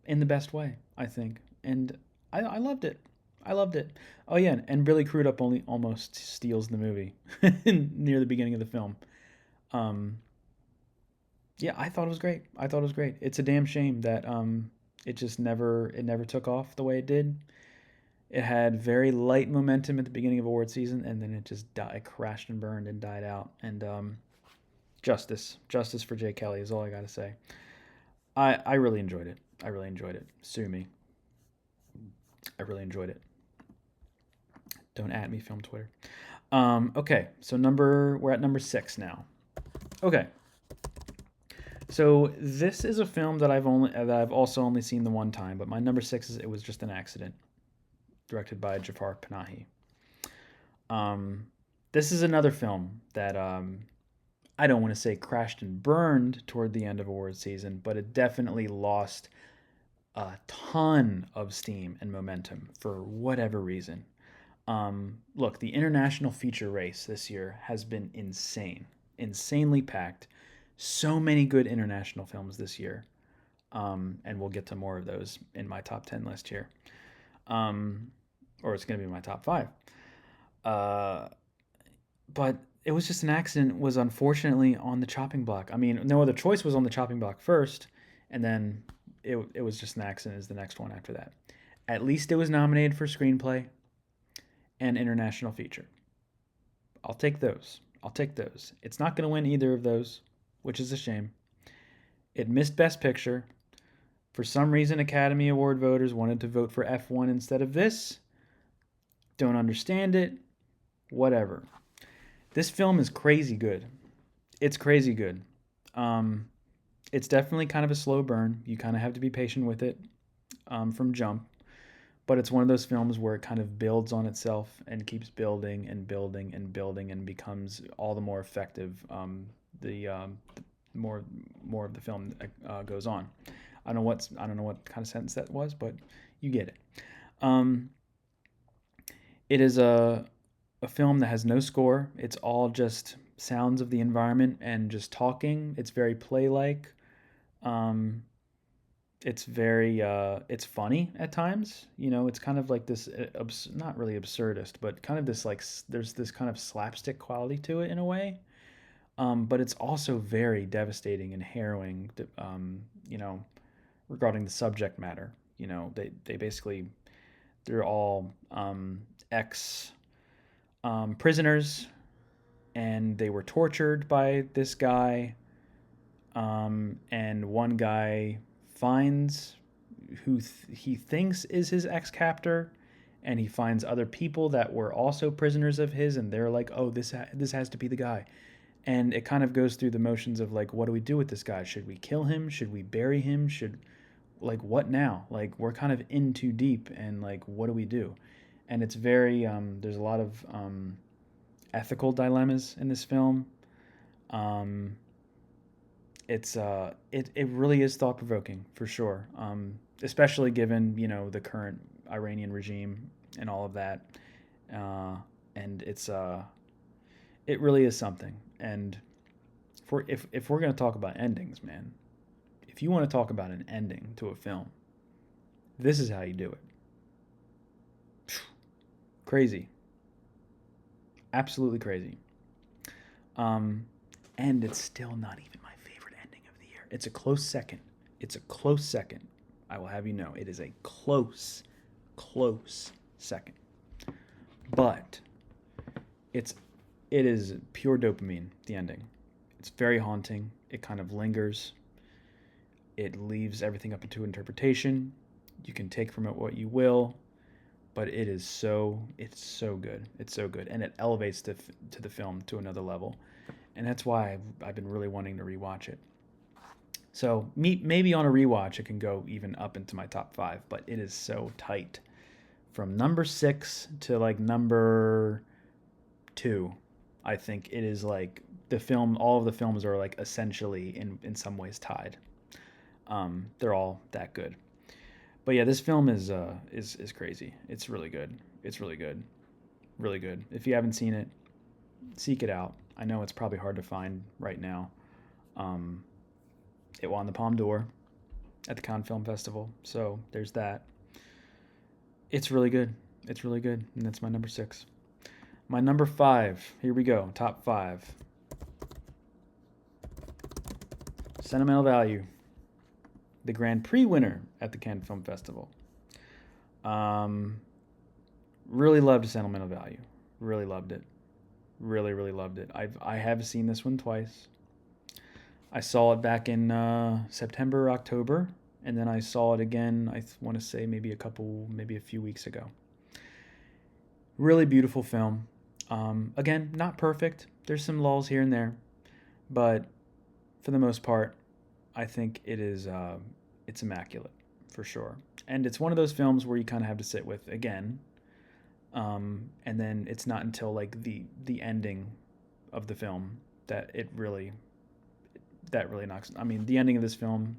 In the best way, I think. And I loved it. I loved it. Oh yeah, and Billy Crudup only almost steals the movie near the beginning of the film. Um, yeah, I thought it was great. I thought it was great. It's a damn shame that it never took off the way it did. It had very light momentum at the beginning of award season, and then it just died, crashed and burned and died out. And justice for Jay Kelly is all I gotta say. I really enjoyed it. I really enjoyed it. Sue me. I really enjoyed it. Don't at me, film Twitter. Okay, so we're at number 6 now. Okay, so this is a film that I've also only seen the one time, but my number 6 is It Was Just an Accident, directed by Jafar Panahi. This is another film that I don't want to say crashed and burned toward the end of award season, but it definitely lost a ton of steam and momentum for whatever reason. Look, the international feature race this year has been insanely packed. So many good international films this year. And we'll get to more of those in my top 10 list here. Or it's going to be my top 5. But It Was Just an Accident was unfortunately on the chopping block. I mean, No Other Choice was on the chopping block first, and then it Was Just an Accident is the next one after that. At least it was nominated for screenplay and international feature. I'll take those. It's not going to win either of those, which is a shame. It missed Best Picture. For some reason, Academy Award voters wanted to vote for F1 instead of this. Don't understand it. Whatever. This film is crazy good. It's crazy good. It's definitely kind of a slow burn. You kind of have to be patient with it from jump. But it's one of those films where it kind of builds on itself and keeps building and building and building and becomes all the more effective the more of the film goes on. I don't know what kind of sentence that was, but you get it. It is a film that has no score. It's all just sounds of the environment and just talking. It's very play-like. It's very it's funny at times. It's kind of like this not really absurdist, but kind of this like there's this kind of slapstick quality to it in a way. But it's also very devastating and harrowing. Regarding the subject matter. They basically they're all ex prisoners, and they were tortured by this guy. And one guy finds who he thinks is his ex-captor, and he finds other people that were also prisoners of his, and they're like, oh, this has to be the guy. And it kind of goes through the motions of like, what do we do with this guy? Should we kill him? Should we bury him? Like, what now? Like, we're kind of in too deep, and like, what do we do? And it's very there's a lot of ethical dilemmas in this film. It really is thought provoking for sure. Especially given the current Iranian regime and all of that, and it really is something. And if we're gonna talk about endings, man, if you want to talk about an ending to a film, this is how you do it. Crazy. Absolutely crazy. And it's still not even my favorite ending of the year. It's a close second. It's a close second. I will have you know, it is a close second. But it is pure dopamine, the ending. It's very haunting. It kind of lingers. It leaves everything up to interpretation. You can take from it what you will, but it's so good. It's so good. And it elevates to the film to another level. And that's why I've been really wanting to rewatch it. So maybe on a rewatch, it can go even up into my top 5, but it is so tight. From number 6 to like number 2, I think it is like the film. All of the films are like essentially in some ways tied. They're all that good. But yeah, this film is crazy. It's really good. It's really good. Really good. If you haven't seen it, seek it out. I know it's probably hard to find right now. It won the Palme d'Or at the Cannes Film Festival, so there's that. It's really good. It's really good, and that's my number 6. My number 5, here we go, top 5. Sentimental Value, the Grand Prix winner at the Cannes Film Festival. Really loved Sentimental Value. Really loved it. Really, really loved it. I have seen this one twice. I saw it back in September, October, and then I saw it again, I want to say maybe a few weeks ago. Really beautiful film. Again, not perfect. There's some lulls here and there, but for the most part, I think it's immaculate for sure. And it's one of those films where you kind of have to sit with again. And then it's not until like the ending of the film that really knocks. I mean, the ending of this film,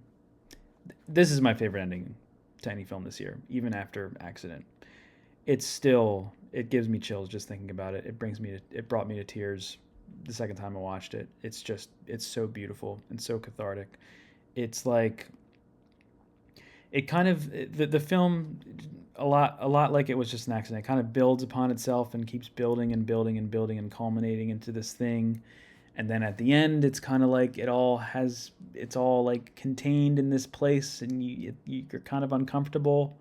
this is my favorite ending to any film this year, even after Accident. It gives me chills just thinking about it. It brought me to tears the second time I watched it. It's so beautiful and so cathartic. It's like, it kind of, the film, a lot like it was just an accident. It kind of builds upon itself and keeps building and building and building and culminating into this thing. And then at the end, it's kind of like it's all like contained in this place, and you're kind of uncomfortable.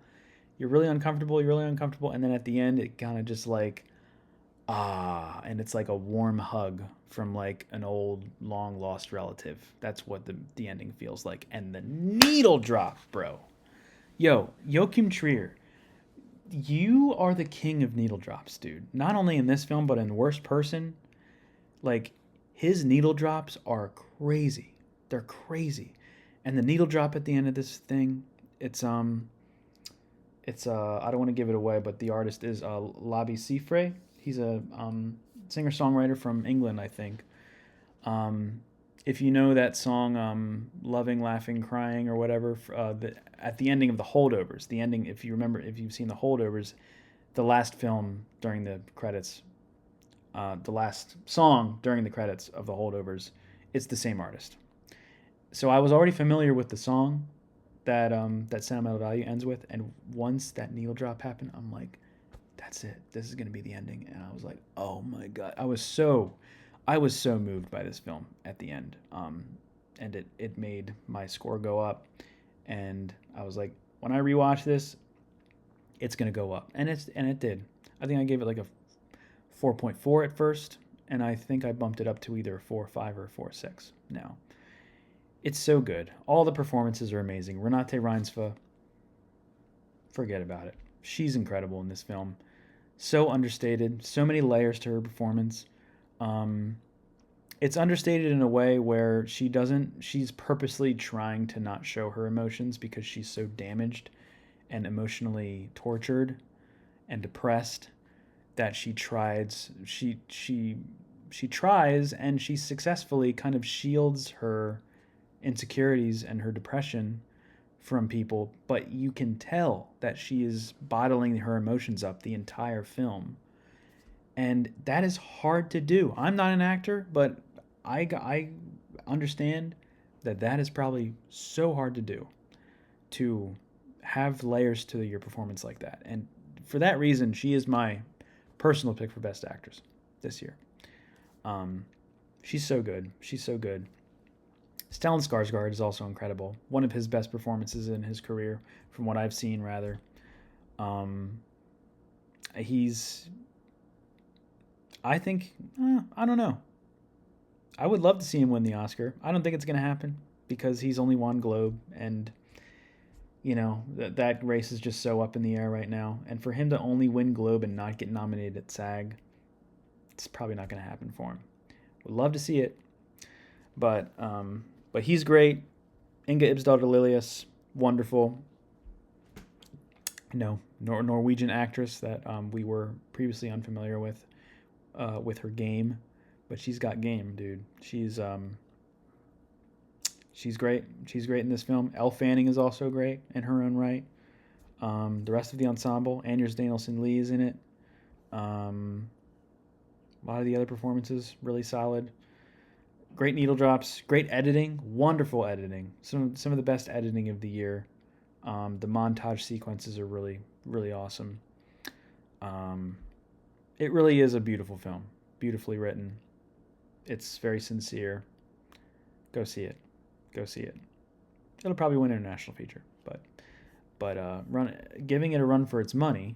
You're really uncomfortable. And then at the end, it kind of just like, and it's like a warm hug from like an old, long lost relative. That's what the ending feels like. And the needle drop, bro. Yo, Joachim Trier, you are the king of needle drops, dude. Not only in this film, but in Worst Person. Like, his needle drops are crazy. They're crazy. And the needle drop at the end of this thing, it's I don't want to give it away, but the artist is Labi Siffre. He's a singer-songwriter from England, I think. If you know that song, Loving, Laughing, Crying, or whatever, at the ending of The Holdovers, if you've seen The Holdovers, the last film during the credits, the last song during the credits of The Holdovers, it's the same artist. So I was already familiar with the song that Sentimental Value ends with, and once that needle drop happened, I'm like, that's it. This is going to be the ending. And I was like, oh my God. I was so moved by this film at the end. And it made my score go up. And I was like, when I rewatch this, it's going to go up. And it did. I think I gave it like a 4.4 at first, and I think I bumped it up to either a 4.5 or a 4.6 now. It's so good. All the performances are amazing. Renate Reinsve, forget about it. She's incredible in this film. So understated. So many layers to her performance. It's understated in a way where she's purposely trying to not show her emotions because she's so damaged and emotionally tortured and depressed that she tries and she successfully kind of shields her insecurities and her depression from people, but you can tell that she is bottling her emotions up the entire film. And that is hard to do. I'm not an actor, but I understand that is probably so hard to do, to have layers to your performance like that. And for that reason, she is my personal pick for Best Actress this year. She's so good. She's so good. Stellan Skarsgård is also incredible. One of his best performances in his career, from what I've seen, rather. Um, he's, I think, I don't know. I would love to see him win the Oscar. I don't think it's going to happen because he's only won Globe, and that race is just so up in the air right now. And for him to only win Globe and not get nominated at SAG, it's probably not going to happen for him. Would love to see it, but he's great. Inga Ibsdottir Lilius, wonderful. Norwegian actress that we were previously unfamiliar with her game, but she's got game, dude. She's great. She's great in this film. Elle Fanning is also great in her own right. The rest of the ensemble, Anders Danielsen Lee is in it. A lot of the other performances really solid. Great needle drops, great editing, wonderful editing. Some of the best editing of the year. The montage sequences are really, really awesome. It really is a beautiful film, beautifully written. It's very sincere. Go see it. Go see it. It'll probably win international feature, but giving it a run for its money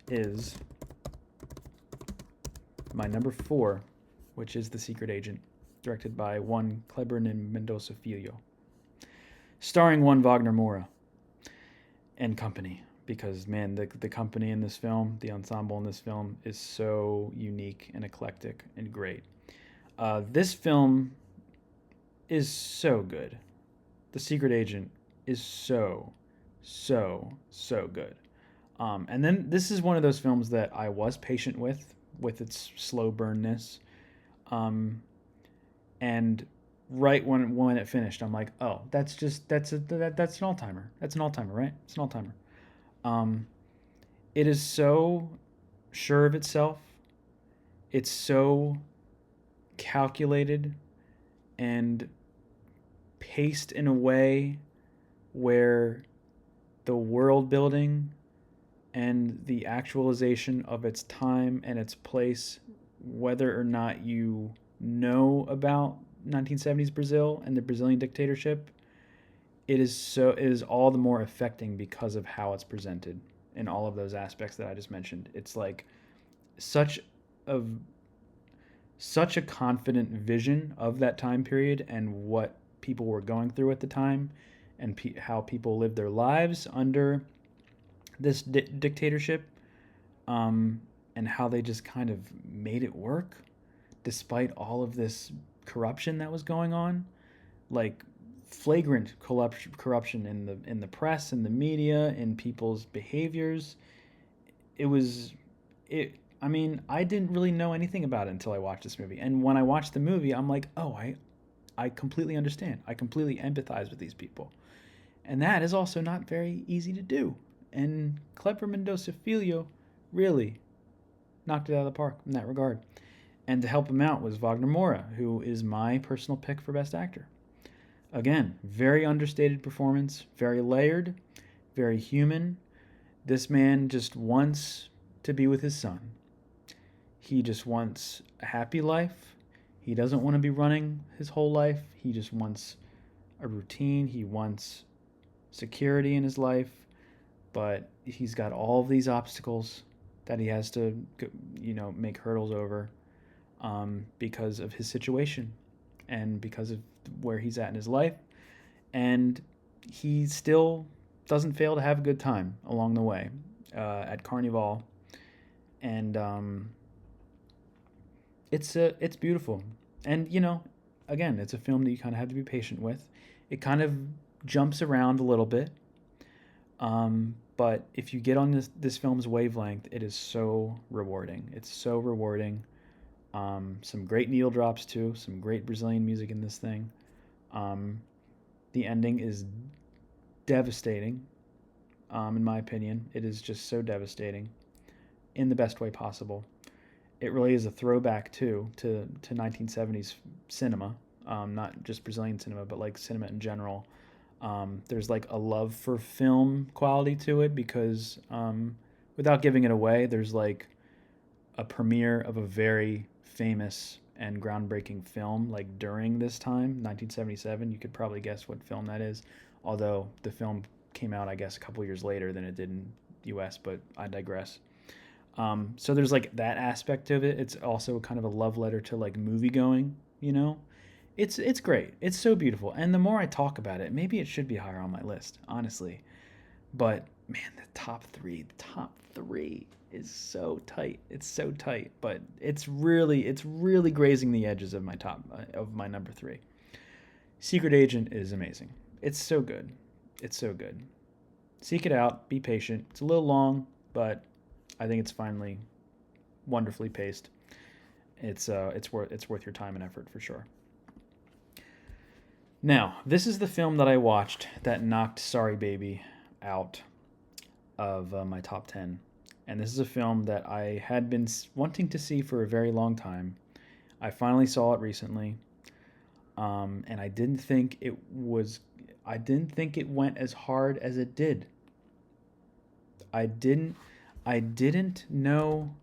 is my number 4, which is The Secret Agent, directed by one Kleber named Mendoza Filho, starring one Wagner Moura and company. Because man, the company in this film, the ensemble in this film, is so unique and eclectic and great. This film is so good. The Secret Agent is so good. And then this is one of those films that I was patient with its slow burnness. And right when it finished, I'm like, oh, that's an all-timer. That's an all-timer, right? It's an all-timer. It is so sure of itself. It's so calculated and paced in a way where the world building and the actualization of its time and its place, whether or not you know about 1970s Brazil and the Brazilian dictatorship, it is all the more affecting because of how it's presented in all of those aspects that I just mentioned. It's like such a confident vision of that time period and what people were going through at the time, and how people lived their lives under this dictatorship, and how they just kind of made it work despite all of this corruption that was going on, like flagrant corruption in the press, in the media, in people's behaviors. I mean, I didn't really know anything about it until I watched this movie. And when I watched the movie, I'm like, oh, I completely understand. I completely empathize with these people. And that is also not very easy to do. And Kleber Mendoza Filho really knocked it out of the park in that regard. And to help him out was Wagner Moura, who is my personal pick for Best Actor. Again, very understated performance, very layered, very human. This man just wants to be with his son. He just wants a happy life. He doesn't want to be running his whole life. He just wants a routine. He wants security in his life. But he's got all of these obstacles that he has to, make hurdles over because of his situation and because of where he's at in his life. And he still doesn't fail to have a good time along the way at Carnival. And it's beautiful. And, again, it's a film that you kind of have to be patient with. It kind of jumps around a little bit. But if you get on this film's wavelength, it is so rewarding. It's so rewarding. Some great needle drops, too. Some great Brazilian music in this thing. The ending is devastating, in my opinion. It is just so devastating in the best way possible. It really is a throwback, too, to 1970s cinema. Not just Brazilian cinema, but like cinema in general. There's like a love for film quality to it because without giving it away, there's like a premiere of a very famous and groundbreaking film like during this time, 1977. You could probably guess what film that is, although the film came out, I guess, a couple years later than it did in the U.S., but I digress. So there's like that aspect of it. It's also kind of a love letter to like movie going, you know? It's great. It's so beautiful. And the more I talk about it, maybe it should be higher on my list, honestly. But man, the top three is so tight. It's so tight, but it's really grazing the edges of my number three. Secret Agent is amazing. It's so good. It's so good. Seek it out. Be patient. It's a little long, but I think it's finally wonderfully paced. It's worth your time and effort for sure. Now, this is the film that I watched that knocked Sorry Baby out of my top 10. And this is a film that I had been wanting to see for a very long time. I finally saw it recently. And I didn't think it went as hard as it did. I didn't, I didn't know,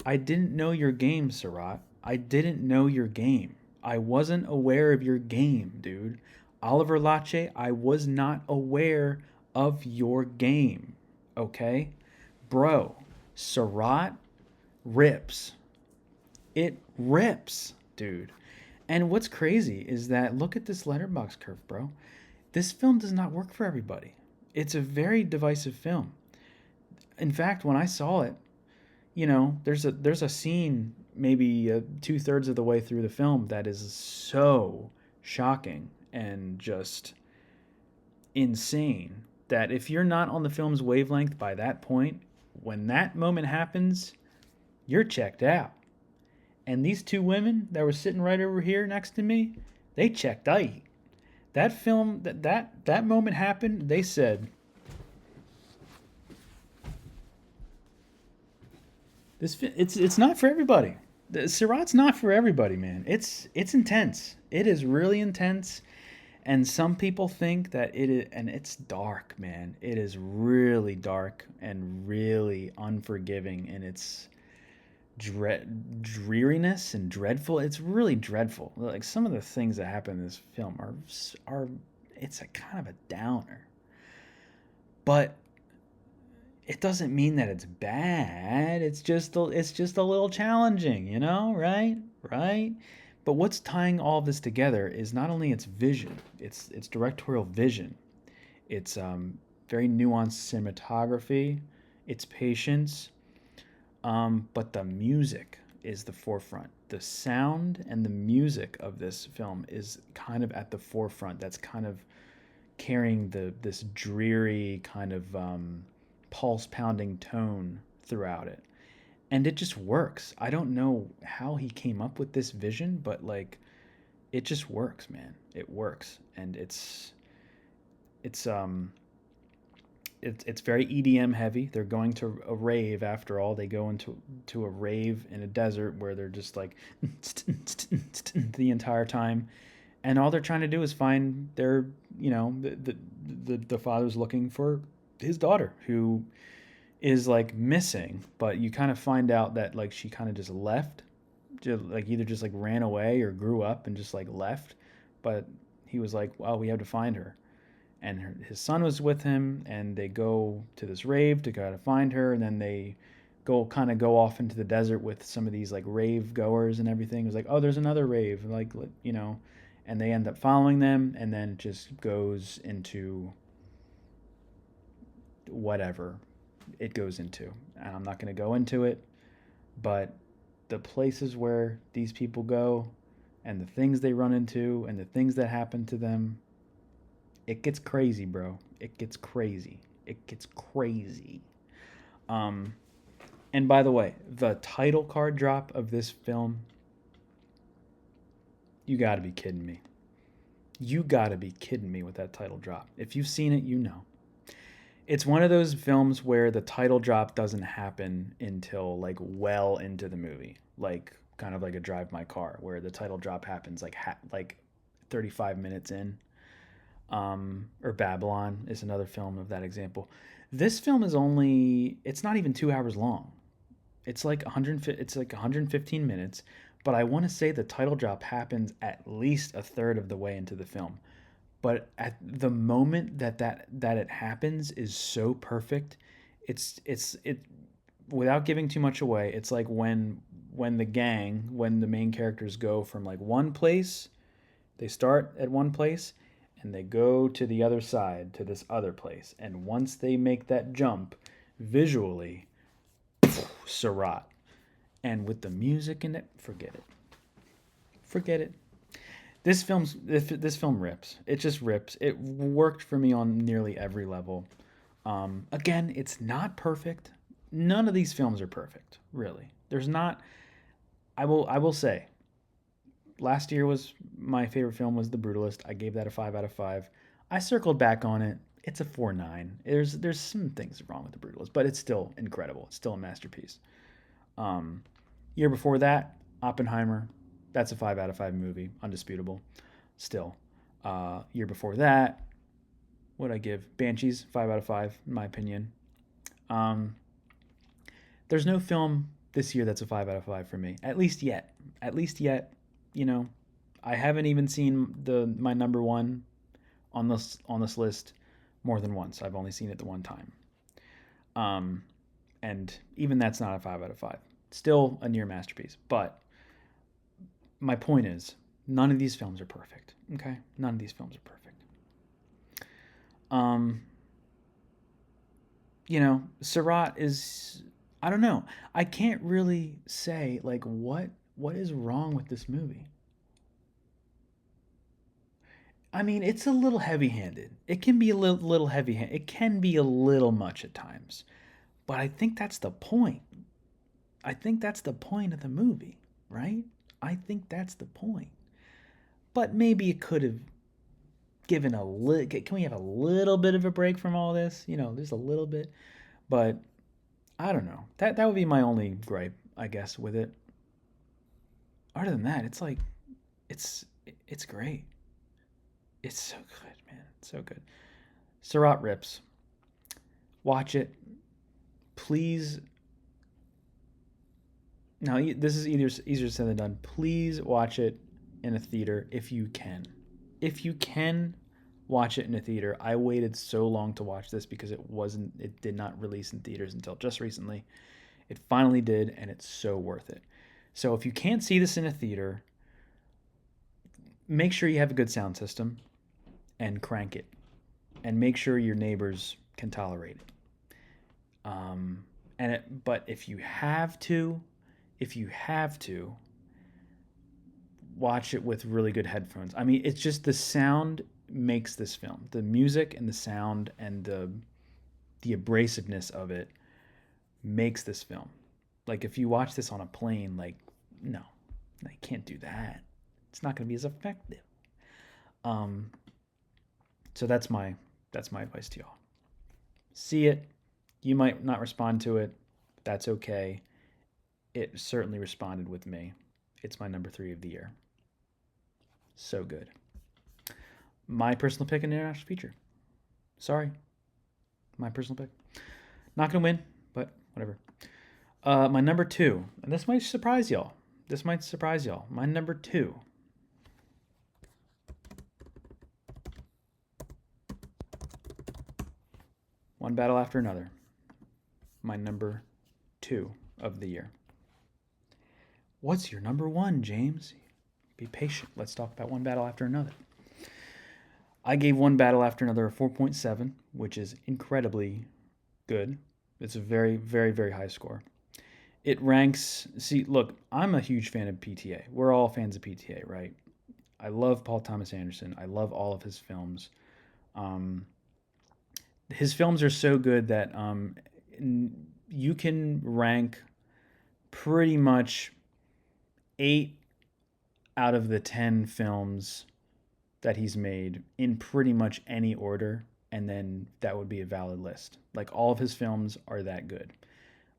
I didn't know your game, Sarat. I didn't know your game. I wasn't aware of your game, dude. Oliver Lache, I was not aware of your game. Okay? Bro, Sarat rips. It rips, dude. And what's crazy is that look at this letterbox curve, bro. This film does not work for everybody. It's a very divisive film. In fact, when I saw it, there's a scene maybe 2/3 of the way through the film that is so shocking and just insane that if you're not on the film's wavelength by that point, when that moment happens, you're checked out. And these two women that were sitting right over here next to me, they checked out. That film, that moment happened, they said, it's not for everybody. The Sirot's not for everybody, man. It's intense. It is really intense, and some people think that it is, and it's dark, man. It is really dark and really unforgiving in its dreariness and dreadful. It's really dreadful. Like some of the things that happen in this film are it's a kind of a downer, but it doesn't mean that it's bad. It's just a little challenging, right? Right? But what's tying all this together is not only its vision, its directorial vision, its very nuanced cinematography, its patience, but the music is the forefront. The sound and the music of this film is kind of at the forefront. That's kind of carrying this dreary kind of pulse pounding tone throughout it, and it just works. I don't know how he came up with this vision, but like it just works, man. It works, and it's it's very EDM heavy. They're going to a rave after all. They go into a rave in a desert where they're just like the entire time, and all they're trying to do is find their the father's looking for his daughter, who is like missing, but you kind of find out that like she kind of just left, like either just like ran away or grew up and just like left. But he was like, wow, we have to find her. And his son was with him, and they go to this rave to try to find her, and then they go off into the desert with some of these like rave goers and everything. It was like, oh, there's another rave, like, and they end up following them, and then it just goes into whatever it goes into. And I'm not going to go into it, but the places where these people go and the things they run into and the things that happen to them, it gets crazy, bro. It gets crazy. It gets crazy. And by the way, the title card drop of this film, you got to be kidding me. You got to be kidding me with that title drop. If you've seen it, you know. It's one of those films where the title drop doesn't happen until like well into the movie, like kind of like a Drive My Car, where the title drop happens like 35 minutes in. Or Babylon is another film of that example. This film it's not even 2 hours long. It's like 115 minutes, but I want to say the title drop happens at least a third of the way into the film. But at the moment that it happens is so perfect. It without giving too much away. It's like when the main characters go from like one place, they start at one place and they go to the other side to this other place. And once they make that jump visually, Surratt. And with the music in it, forget it. Forget it. This film rips. It just rips. It worked for me on nearly every level. Again, it's not perfect. None of these films are perfect, really. There's not. I will say, last year was my favorite film was The Brutalist. I gave that a 5 out of 5. I circled back on it. It's a 4.9. There's some things wrong with The Brutalist, but it's still incredible. It's still a masterpiece. Year before that, Oppenheimer. That's a 5 out of 5 movie, undisputable. Still, year before that, what I give Banshees 5 out of 5 in my opinion. There's no film this year that's a 5 out of 5 for me. At least yet. At least yet. You know, I haven't even seen my number one on this list more than once. I've only seen it the one time. And even that's not a 5 out of 5. Still a near masterpiece. But my point is, none of these films are perfect. Okay? None of these films are perfect. Surratt is, I don't know. I can't really say like what is wrong with this movie. I mean, it's a little heavy-handed. It can be a little heavy-handed. It can be a little much at times. But I think that's the point. I think that's the point of the movie, right? I think that's the point. But maybe it could have given a little. Can we have a little bit of a break from all this? Just a little bit. But I don't know. That would be my only gripe, I guess, with it. Other than that, it's like, it's great. It's so good, man. It's so good. Surratt rips. Watch it. Please. Now, this is easier said than done. Please watch it in a theater if you can. If you can, watch it in a theater. I waited so long to watch this because it did not release in theaters until just recently. It finally did, and it's so worth it. So if you can't see this in a theater, make sure you have a good sound system and crank it. And make sure your neighbors can tolerate it. But if you have to, watch it with really good headphones. I mean, it's just the sound makes this film. The music and the sound and the abrasiveness of it makes this film. Like if you watch this on a plane, like no, I can't do that. It's not going to be as effective. So that's my advice to y'all. See it. You might not respond to it. That's okay. It certainly responded with me. It's my number 3 of the year. So good. My personal pick in international feature. Sorry. My personal pick. Not going to win, but whatever. My number 2. And this might surprise y'all. My number 2. One Battle After Another. My number 2 of the year. What's your number 1, James? Be patient. Let's talk about One Battle After Another. I gave One Battle After Another a 4.7, which is incredibly good. It's a very, very, very high score. It ranks... See, look, I'm a huge fan of PTA. We're all fans of PTA, right? I love Paul Thomas Anderson. I love all of his films. His films are so good that you can rank pretty much 8 out of the 10 films that he's made in pretty much any order, and then that would be a valid list. Like all of his films are that good.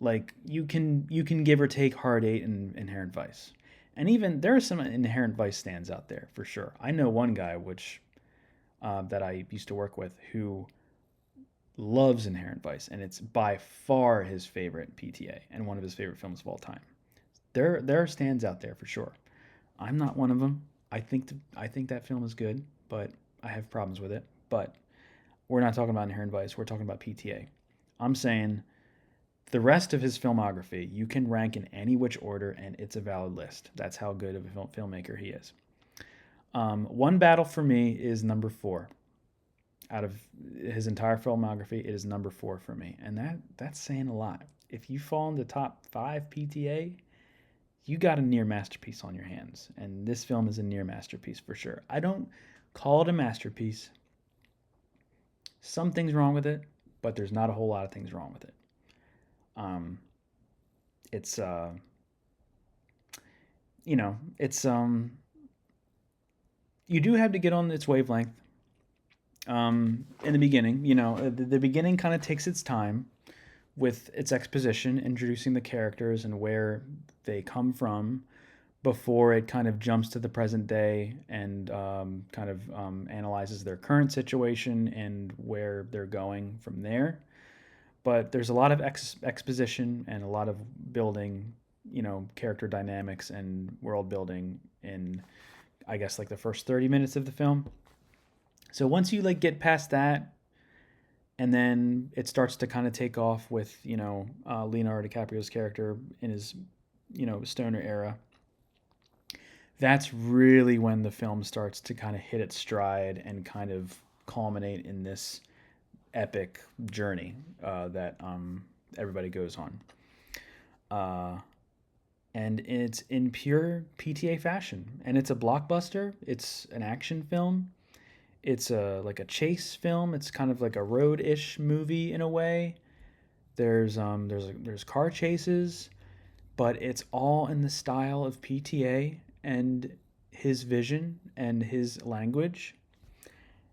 Like you can give or take Hard 8 and Inherent Vice. And even there are some Inherent Vice stands out there for sure. I know one guy that I used to work with who loves Inherent Vice, and it's by far his favorite PTA and one of his favorite films of all time. There are stands out there for sure. I'm not one of them. I think that film is good, but I have problems with it. But we're not talking about Inherent Vice. We're talking about PTA. I'm saying the rest of his filmography you can rank in any which order, and it's a valid list. That's how good of a filmmaker he is. One Battle for me is number 4. Out of his entire filmography, it is number 4 for me, and that's saying a lot. If you fall in the top 5 PTA, you got a near masterpiece on your hands, and this film is a near masterpiece for sure. I don't call it a masterpiece. Some things wrong with it, but there's not a whole lot of things wrong with it. It's it's you do have to get on its wavelength. In the beginning, the beginning kind of takes its time with its exposition, introducing the characters and where they come from before it kind of jumps to the present day and analyzes their current situation and where they're going from there. But there's a lot of exposition and a lot of building, character dynamics and world building in, I guess, like the first 30 minutes of the film. So once you get past that, and then it starts to kind of take off with, Leonardo DiCaprio's character in his, stoner era. That's really when the film starts to kind of hit its stride and kind of culminate in this epic journey that everybody goes on. And it's in pure PTA fashion. And it's a blockbuster. It's an action film. It's like a chase film. It's kind of like a road-ish movie in a way. There's car chases, but it's all in the style of PTA and his vision and his language.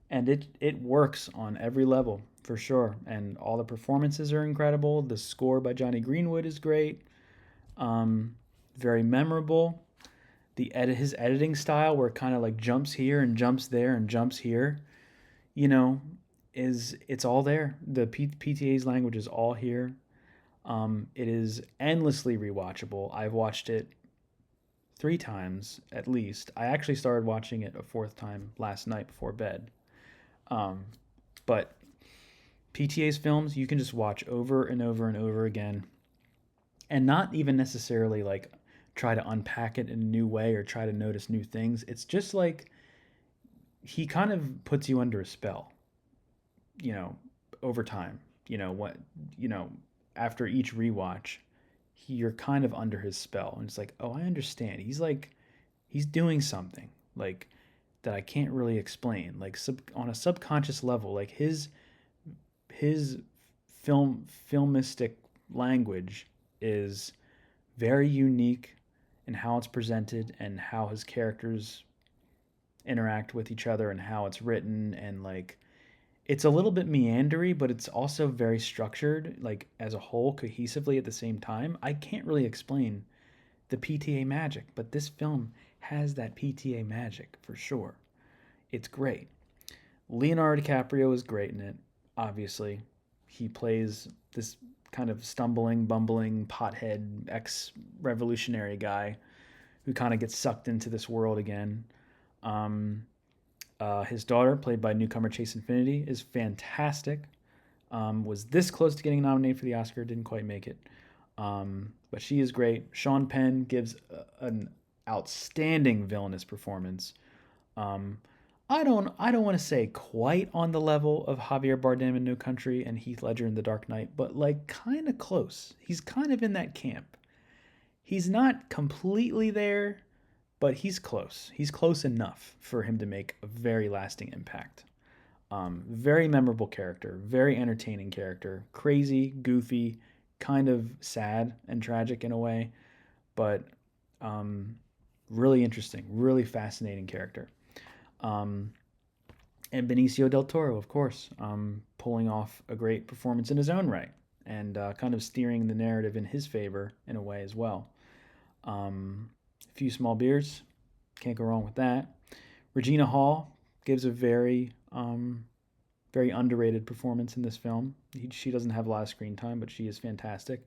And it works on every level for sure. And all the performances are incredible. The score by Johnny Greenwood is great. Very memorable. His editing style, where it kind of jumps here and jumps there and jumps here, it's all there. The PTA's language is all here. It is endlessly rewatchable. I've watched it 3 times at least. I actually started watching it a 4th time last night before bed. But PTA's films you can just watch over and over and over again, and not even necessarily try to unpack it in a new way or try to notice new things. It's just he kind of puts you under a spell, over time. After each rewatch, you're kind of under his spell, and it's oh, I understand. He's doing something that I can't really explain. On a subconscious level, his filmistic language is very unique in how it's presented and how his characters interact with each other and how it's written, and it's a little bit meandery, but it's also very structured, as a whole, cohesively at the same time. I can't really explain the PTA magic, but this film has that PTA magic for sure. It's great. Leonardo DiCaprio is great in it, obviously. He plays this kind of stumbling, bumbling, pothead, ex-revolutionary guy who kind of gets sucked into this world again. His daughter, played by newcomer Chase Infinity, is fantastic. Was this close to getting nominated for the Oscar, didn't quite make it. But she is great. Sean Penn gives an outstanding villainous performance. I don't want to say quite on the level of Javier Bardem in No Country and Heath Ledger in The Dark Knight, but kind of close. He's kind of in that camp. He's not completely there, but he's close. He's close enough for him to make a very lasting impact. Very memorable character, very entertaining character, crazy, goofy, kind of sad and tragic in a way, but really interesting, really fascinating character. And Benicio del Toro, of course, pulling off a great performance in his own right and kind of steering the narrative in his favor in a way as well. A few small beers, can't go wrong with that. Regina Hall gives a very underrated performance in this film. She doesn't have a lot of screen time, but she is fantastic.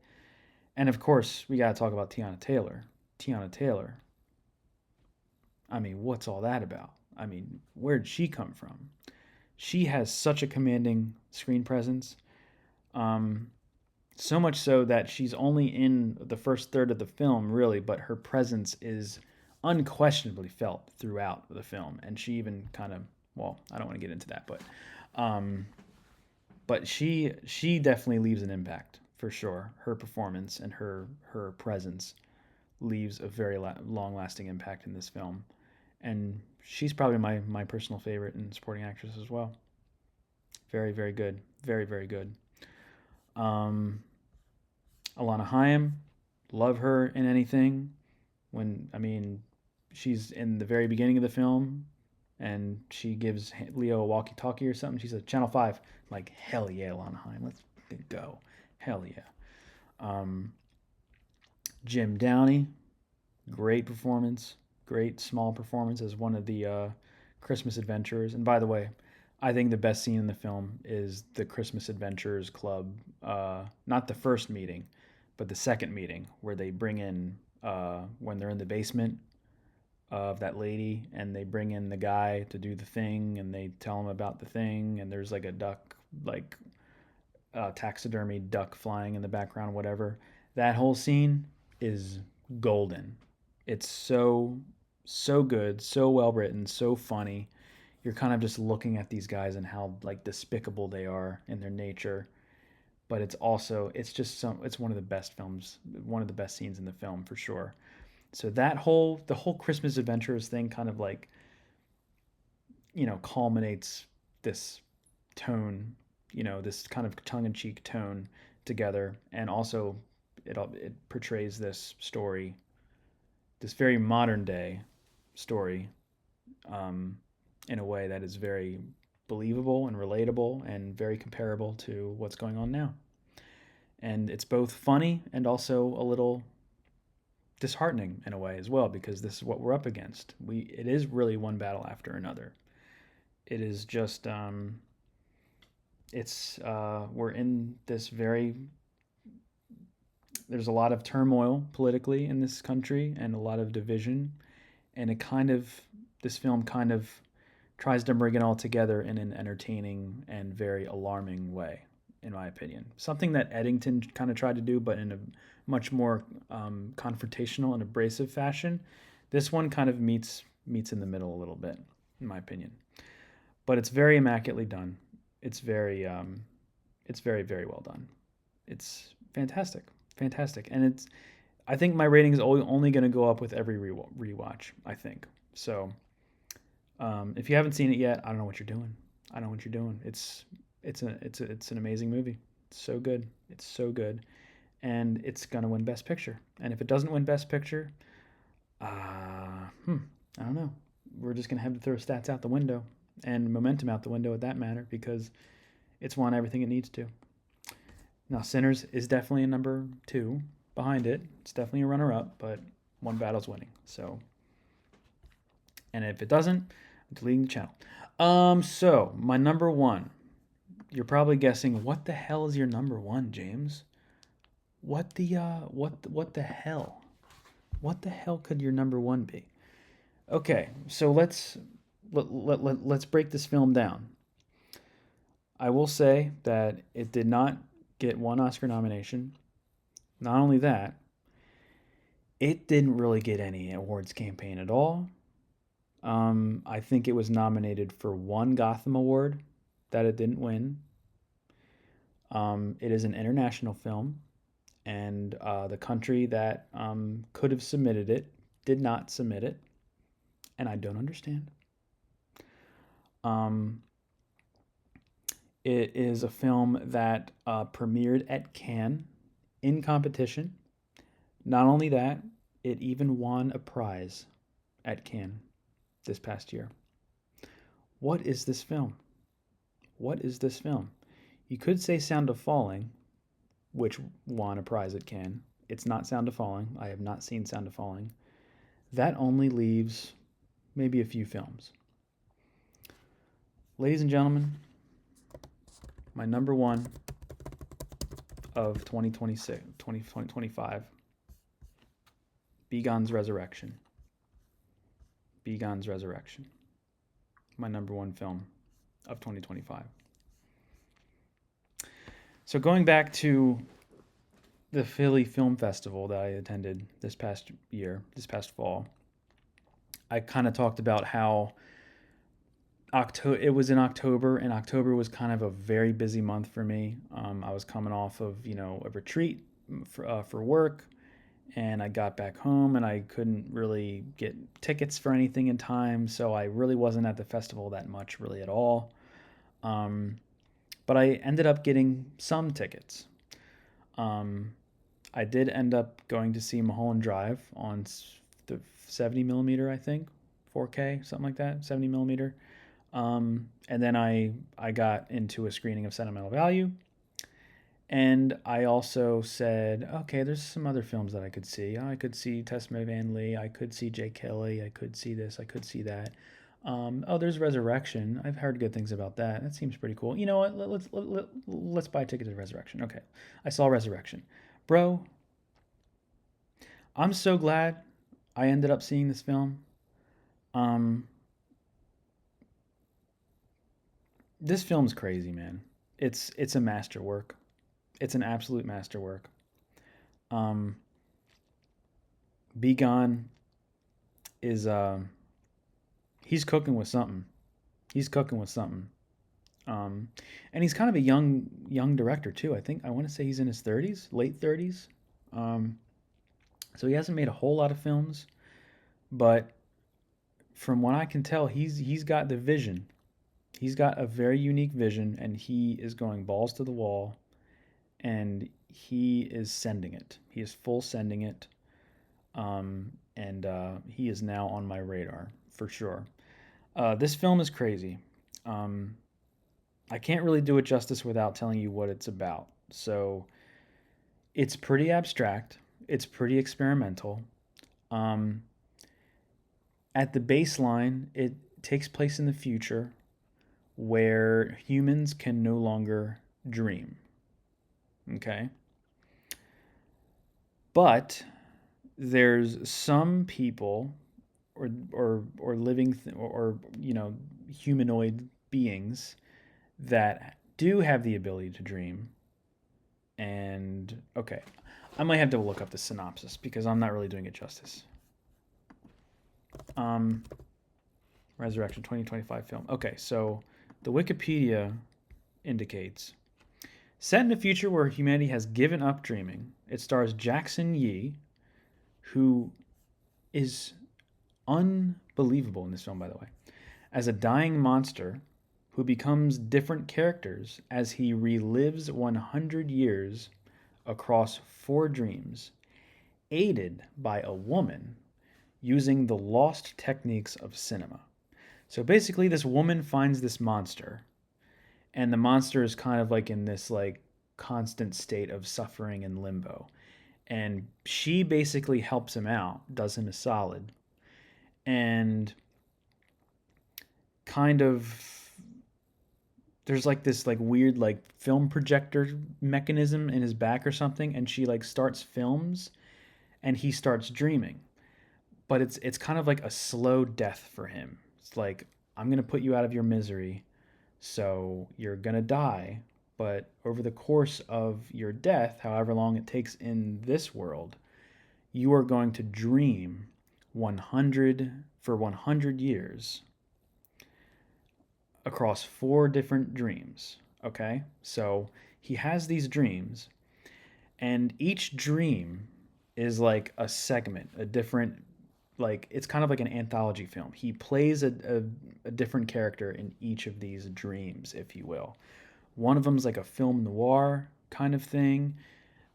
And of course, we got to talk about Tiana Taylor. Tiana Taylor. I mean, what's all that about? I mean, where'd she come from? She has such a commanding screen presence. Um, so much so that she's only in the first third of the film, really, but her presence is unquestionably felt throughout the film. And she even kind of, well, I don't want to get into that, um, but she definitely leaves an impact for sure. Her performance and her presence leaves a very long lasting impact in this film, and she's probably my personal favorite in supporting actress as well. Very very good, very good. Um, Alana Haim, love her in anything. When I mean, she's in the very beginning of the film, and she gives Leo a walkie-talkie or something. She says Channel 5. I'm like, hell yeah, Alana Haim, let's go. Hell yeah. Um, Jim Downey, great performance, great small performance as one of the Christmas adventurers. And by the way, I think the best scene in the film is the Christmas Adventurers Club. Not the first meeting, but the second meeting where they bring in when they're in the basement of that lady, and they bring in the guy to do the thing, and they tell him about the thing, and there's like a duck, like taxidermy duck flying in the background, whatever. That whole scene is golden. It's so good, so well written, so funny. You're kind of just looking at these guys and how like despicable they are in their nature, but it's one of the best films, one of the best scenes in the film for sure. So the whole Christmas Adventurers thing kind of like, culminates this tone, this kind of tongue-in-cheek tone together, and also it portrays this story, this very modern day story, um, in a way that is very believable and relatable and very comparable to what's going on now. And it's both funny and also a little disheartening in a way as well, because this is what we're up against. It is really one battle after another. It is just it's we're in this very there's a lot of turmoil politically in this country and a lot of division, and this film kind of tries to bring it all together in an entertaining and very alarming way, in my opinion. Something that Eddington kind of tried to do, but in a much more confrontational and abrasive fashion. This one kind of meets in the middle a little bit, in my opinion. But it's very immaculately done. It's very very well done. It's fantastic, fantastic, and I think my rating is only going to go up with every rewatch. I think so. If you haven't seen it yet, I don't know what you're doing. I don't know what you're doing. It's an amazing movie. It's so good. It's so good, and it's gonna win Best Picture. And if it doesn't win Best Picture, I don't know. We're just gonna have to throw stats out the window and momentum out the window at that matter, because it's won everything it needs to. Now, Sinners is definitely a number 2 behind it. It's definitely a runner-up, but one battle's winning. So, and if it doesn't, I'm deleting the channel. So my number 1. You're probably guessing, what the hell is your number 1, James? What the hell? What the hell could your number 1 be? Okay, so let's break this film down. I will say that it did not get one Oscar nomination. Not only that, it didn't really get any awards campaign at all. I think it was nominated for one Gotham Award that it didn't win. It is an international film, and the country that could have submitted it did not submit it, and I don't understand. It is a film that premiered at Cannes in competition. Not only that, it even won a prize at Cannes this past year. What is this film? What is this film? You could say Sound of Falling, which won a prize at Cannes. It's not Sound of Falling. I have not seen Sound of Falling. That only leaves maybe a few films. Ladies and gentlemen, my number 1 of 2026, 2025 Begon's Resurrection. Begon's Resurrection. My number one film of 2025. So going back to the Philly Film Festival that I attended this past year, this past fall, I kind of talked about how it was in October, and October was kind of a very busy month for me. I was coming off of a retreat for work, and I got back home and I couldn't really get tickets for anything in time, so I really wasn't at the festival that much, really at all. But I ended up getting some tickets. I did end up going to see Mulholland Drive on the 70 millimeter, I think, 4K, something like that, 70 millimeter. And then I got into a screening of Sentimental Value. And I also said, okay, there's some other films that I could see. I could see Tessmae Van Lee. I could see Jay Kelly. I could see this. I could see that. There's Resurrection. I've heard good things about that. That seems pretty cool. You know what? Let's buy a ticket to Resurrection. Okay. I saw Resurrection. Bro, I'm so glad I ended up seeing this film. This film's crazy, man. It's a masterwork. It's an absolute masterwork. Um, Be Gone is he's cooking with something. He's cooking with something. And he's kind of a young director too. I want to say he's in his 30s, late 30s. Um, so he hasn't made a whole lot of films, but from what I can tell, he's got the vision. He's got a very unique vision, and he is going balls to the wall, and he is sending it. He is full sending it, and he is now on my radar for sure. This film is crazy. Um, I can't really do it justice without telling you what it's about. So it's pretty abstract. It's pretty experimental. Um, at the baseline, it takes place in the future where humans can no longer dream. Okay? But there's some people or living humanoid beings that do have the ability to dream. And okay, I might have to look up the synopsis because I'm not really doing it justice. Um, Resurrection 2025 film. Okay, so the Wikipedia indicates set in a future where humanity has given up dreaming. It stars Jackson Yee, who is unbelievable in this film, by the way, as a dying monster who becomes different characters as he relives 100 years across 4 dreams, aided by a woman using the lost techniques of cinema. So basically, this woman finds this monster, and the monster is kind of like in this like constant state of suffering and limbo. And she basically helps him out, does him a solid, and kind of there's like this like weird like film projector mechanism in his back or something, and she like starts films and he starts dreaming. But it's kind of like a slow death for him. It's like, I'm going to put you out of your misery, so you're going to die, but over the course of your death, however long it takes in this world, you are going to dream 100 years across 4 different dreams. Okay? So he has these dreams, and each dream is like a segment, a different, like, it's kind of like an anthology film. He plays a different character in each of these dreams, if you will. One of them is like a film noir kind of thing.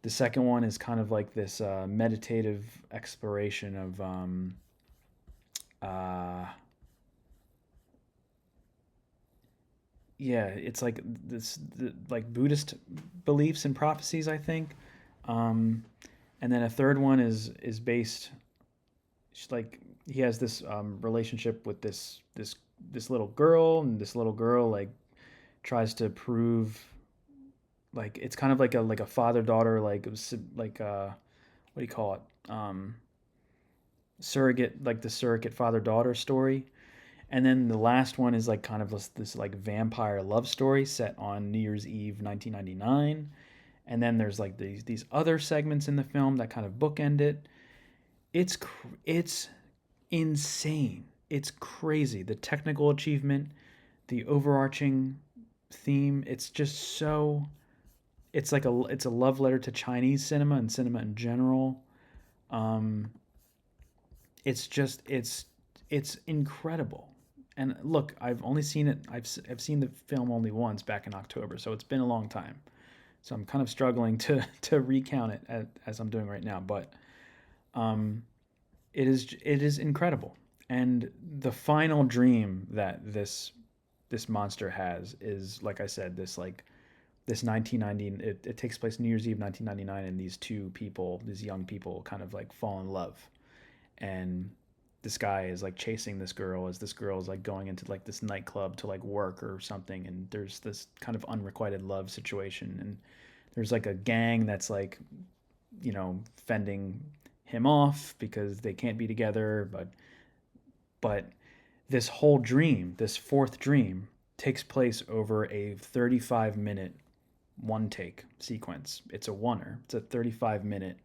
The second one is kind of like this meditative exploration of uh, yeah, it's like like Buddhist beliefs and prophecies, I think. Um, and then a third one is based, like, he has this relationship with this little girl, and this little girl like tries to prove, like, it's kind of like a father daughter, like what do you call it? the surrogate father-daughter story. And then the last one is like kind of this like vampire love story set on New Year's Eve 1999. And then there's like these other segments in the film that kind of bookend it. It's insane. It's crazy. The technical achievement, the overarching theme, it's just so it's a love letter to Chinese cinema and cinema in general. Um, it's incredible. And look, I've only seen it. I've seen the film only once back in October, so it's been a long time. So I'm kind of struggling to recount it as I'm doing right now. But um, it is incredible. And the final dream that this monster has is, like I said, this 1990. It takes place New Year's Eve 1999, and these young people, kind of like fall in love, and this guy is like chasing this girl as this girl is like going into like this nightclub to like work or something, and there's this kind of unrequited love situation, and there's like a gang that's like, fending him off because they can't be together, but this whole dream, this fourth dream, takes place over a 35-minute one take sequence. It's a oneer. It's a 35-minute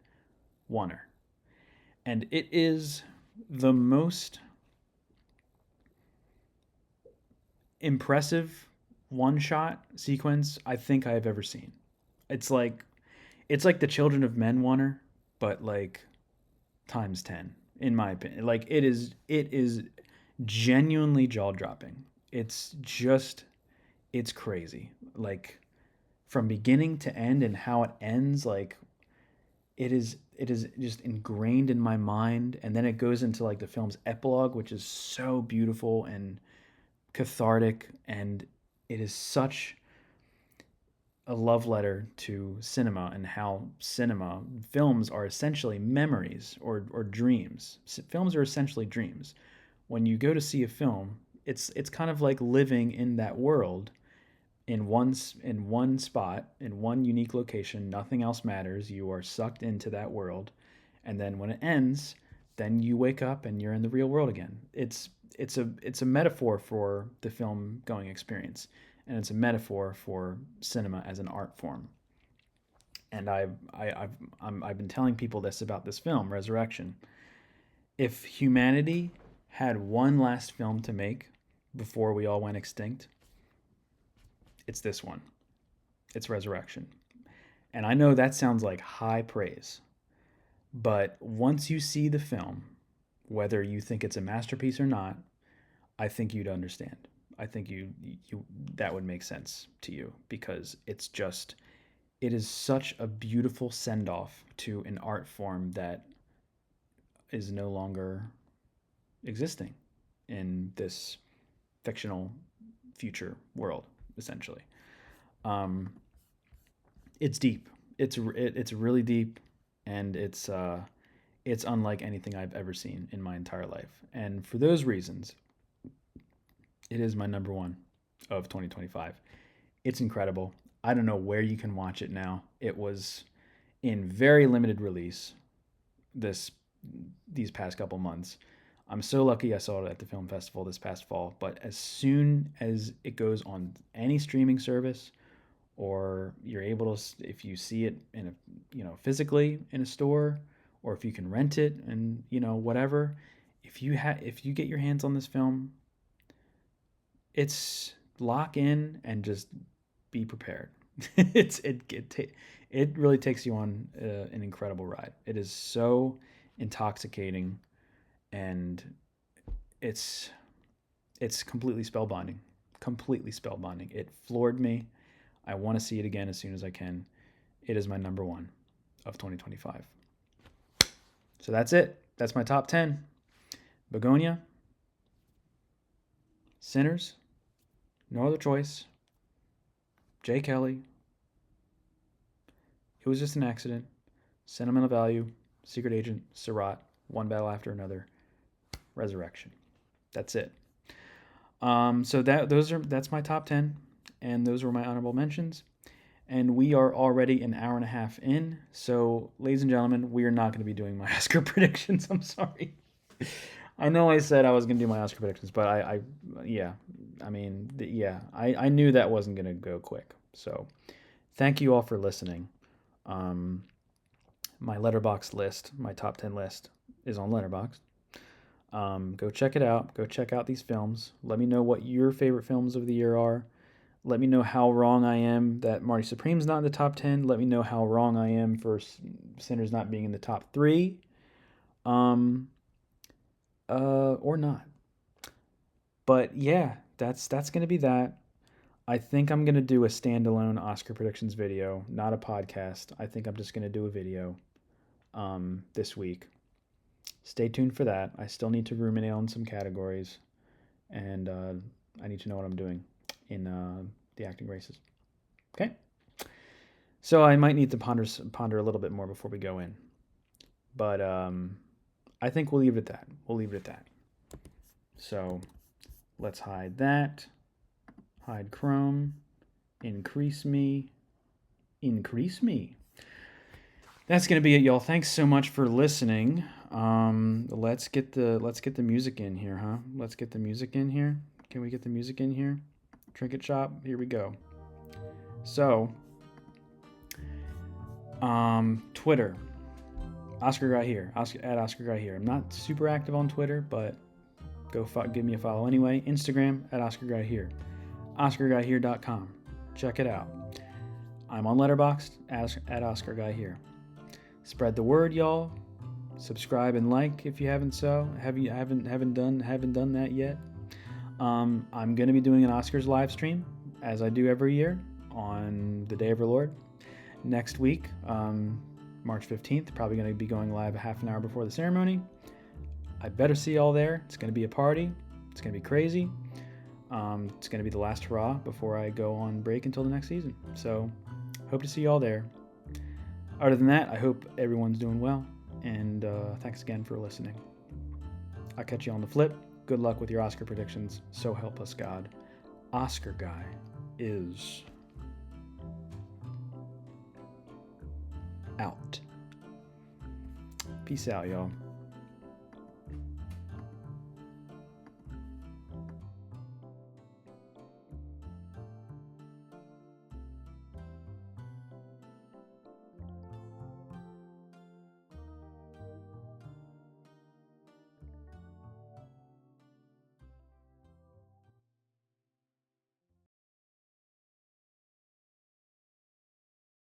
oneer. And it is the most impressive one shot sequence I think I have ever seen. It's like the Children of Men oneer, but like times 10 in my opinion. Like it is genuinely jaw dropping. It's crazy. Like from beginning to end, and how it ends, like it is just ingrained in my mind. And then it goes into like the film's epilogue, which is so beautiful and cathartic, and it is such a love letter to cinema and how films are essentially memories or dreams. Films are essentially dreams. When you go to see a film, it's kind of like living in that world in one spot, in one unique location. Nothing else matters. You are sucked into that world, and then when it ends, then you wake up and you're in the real world again. It's a metaphor for the film going experience, and it's a metaphor for cinema as an art form. And I've been telling people this about this film, Resurrection. If humanity had one last film to make before we all went extinct, it's this one. It's Resurrection. And I know that sounds like high praise, but once you see the film, whether you think it's a masterpiece or not, I think you'd understand. I think you that would make sense to you, because it is such a beautiful send off to an art form that is no longer existing in this fictional future world, essentially. Um, it's deep. It's really deep, and it's unlike anything I've ever seen in my entire life. And for those reasons, it is my number one of 2025. It's incredible. I don't know where you can watch it now. It was in very limited release this these past couple months. I'm so lucky I saw it at the film festival this past fall, but as soon as it goes on any streaming service, or you're able to, if you see it in physically in a store, or if you can rent it and whatever, if you get your hands on this film, it's lock in and just be prepared. It really takes you on an incredible ride. It is so intoxicating, and it's completely spellbinding. Completely spellbinding. It floored me. I want to see it again as soon as I can. It is my number one of 2025. So that's it. That's my top 10. Begonia, Sinners, No Other Choice, Jay Kelly, It Was Just an Accident, Sentimental Value, Secret Agent, Surratt, One Battle After Another, Resurrection. That's it. So that's my top 10, and those were my honorable mentions. And we are already an hour and a half in. So, ladies and gentlemen, we are not going to be doing my Oscar predictions. I'm sorry. I know I said I was gonna do my Oscar predictions, but yeah, I knew that wasn't gonna go quick. So, thank you all for listening. Um, my Letterboxd list, my top 10 list, is on Letterboxd. Go check it out. Go check out these films. Let me know what your favorite films of the year are. Let me know how wrong I am that Marty Supreme's not in the top 10. Let me know how wrong I am for Sinners not being in the top 3. Um, or not. But yeah, that's going to be that. I think I'm going to do a standalone Oscar predictions video, not a podcast. I think I'm just going to do a video this week. Stay tuned for that. I still need to ruminate on some categories, and I need to know what I'm doing in the acting races. Okay? So I might need to ponder a little bit more before we go in. But I think we'll leave it at that. We'll leave it at that. So let's hide that. Hide Chrome. Increase me. Increase me. That's gonna be it, y'all. Thanks so much for listening. Let's get the music in here, huh? Let's get the music in here. Can we get the music in here? Trinket Shop. Here we go. So, Twitter. Oscar Guy here. At Oscar Guy here. I'm not super active on Twitter, but go give me a follow anyway. Instagram at Oscar Guy here. OscarGuyHere.com. Check it out. I'm on Letterboxd at Oscar Guy here. Spread the word, y'all. Subscribe and like if you haven't haven't done that yet. I'm gonna be doing an Oscars live stream as I do every year on the day of our Lord. Next week, March 15th, probably gonna be going live a half an hour before the ceremony. I better see y'all there. It's gonna be a party. It's gonna be crazy. It's gonna be the last hurrah before I go on break until the next season. So, hope to see y'all there. Other than that, I hope everyone's doing well, and thanks again for listening. I'll catch you on the flip. Good luck with your Oscar predictions. So help us God. Oscar Guy is out. Peace out, y'all.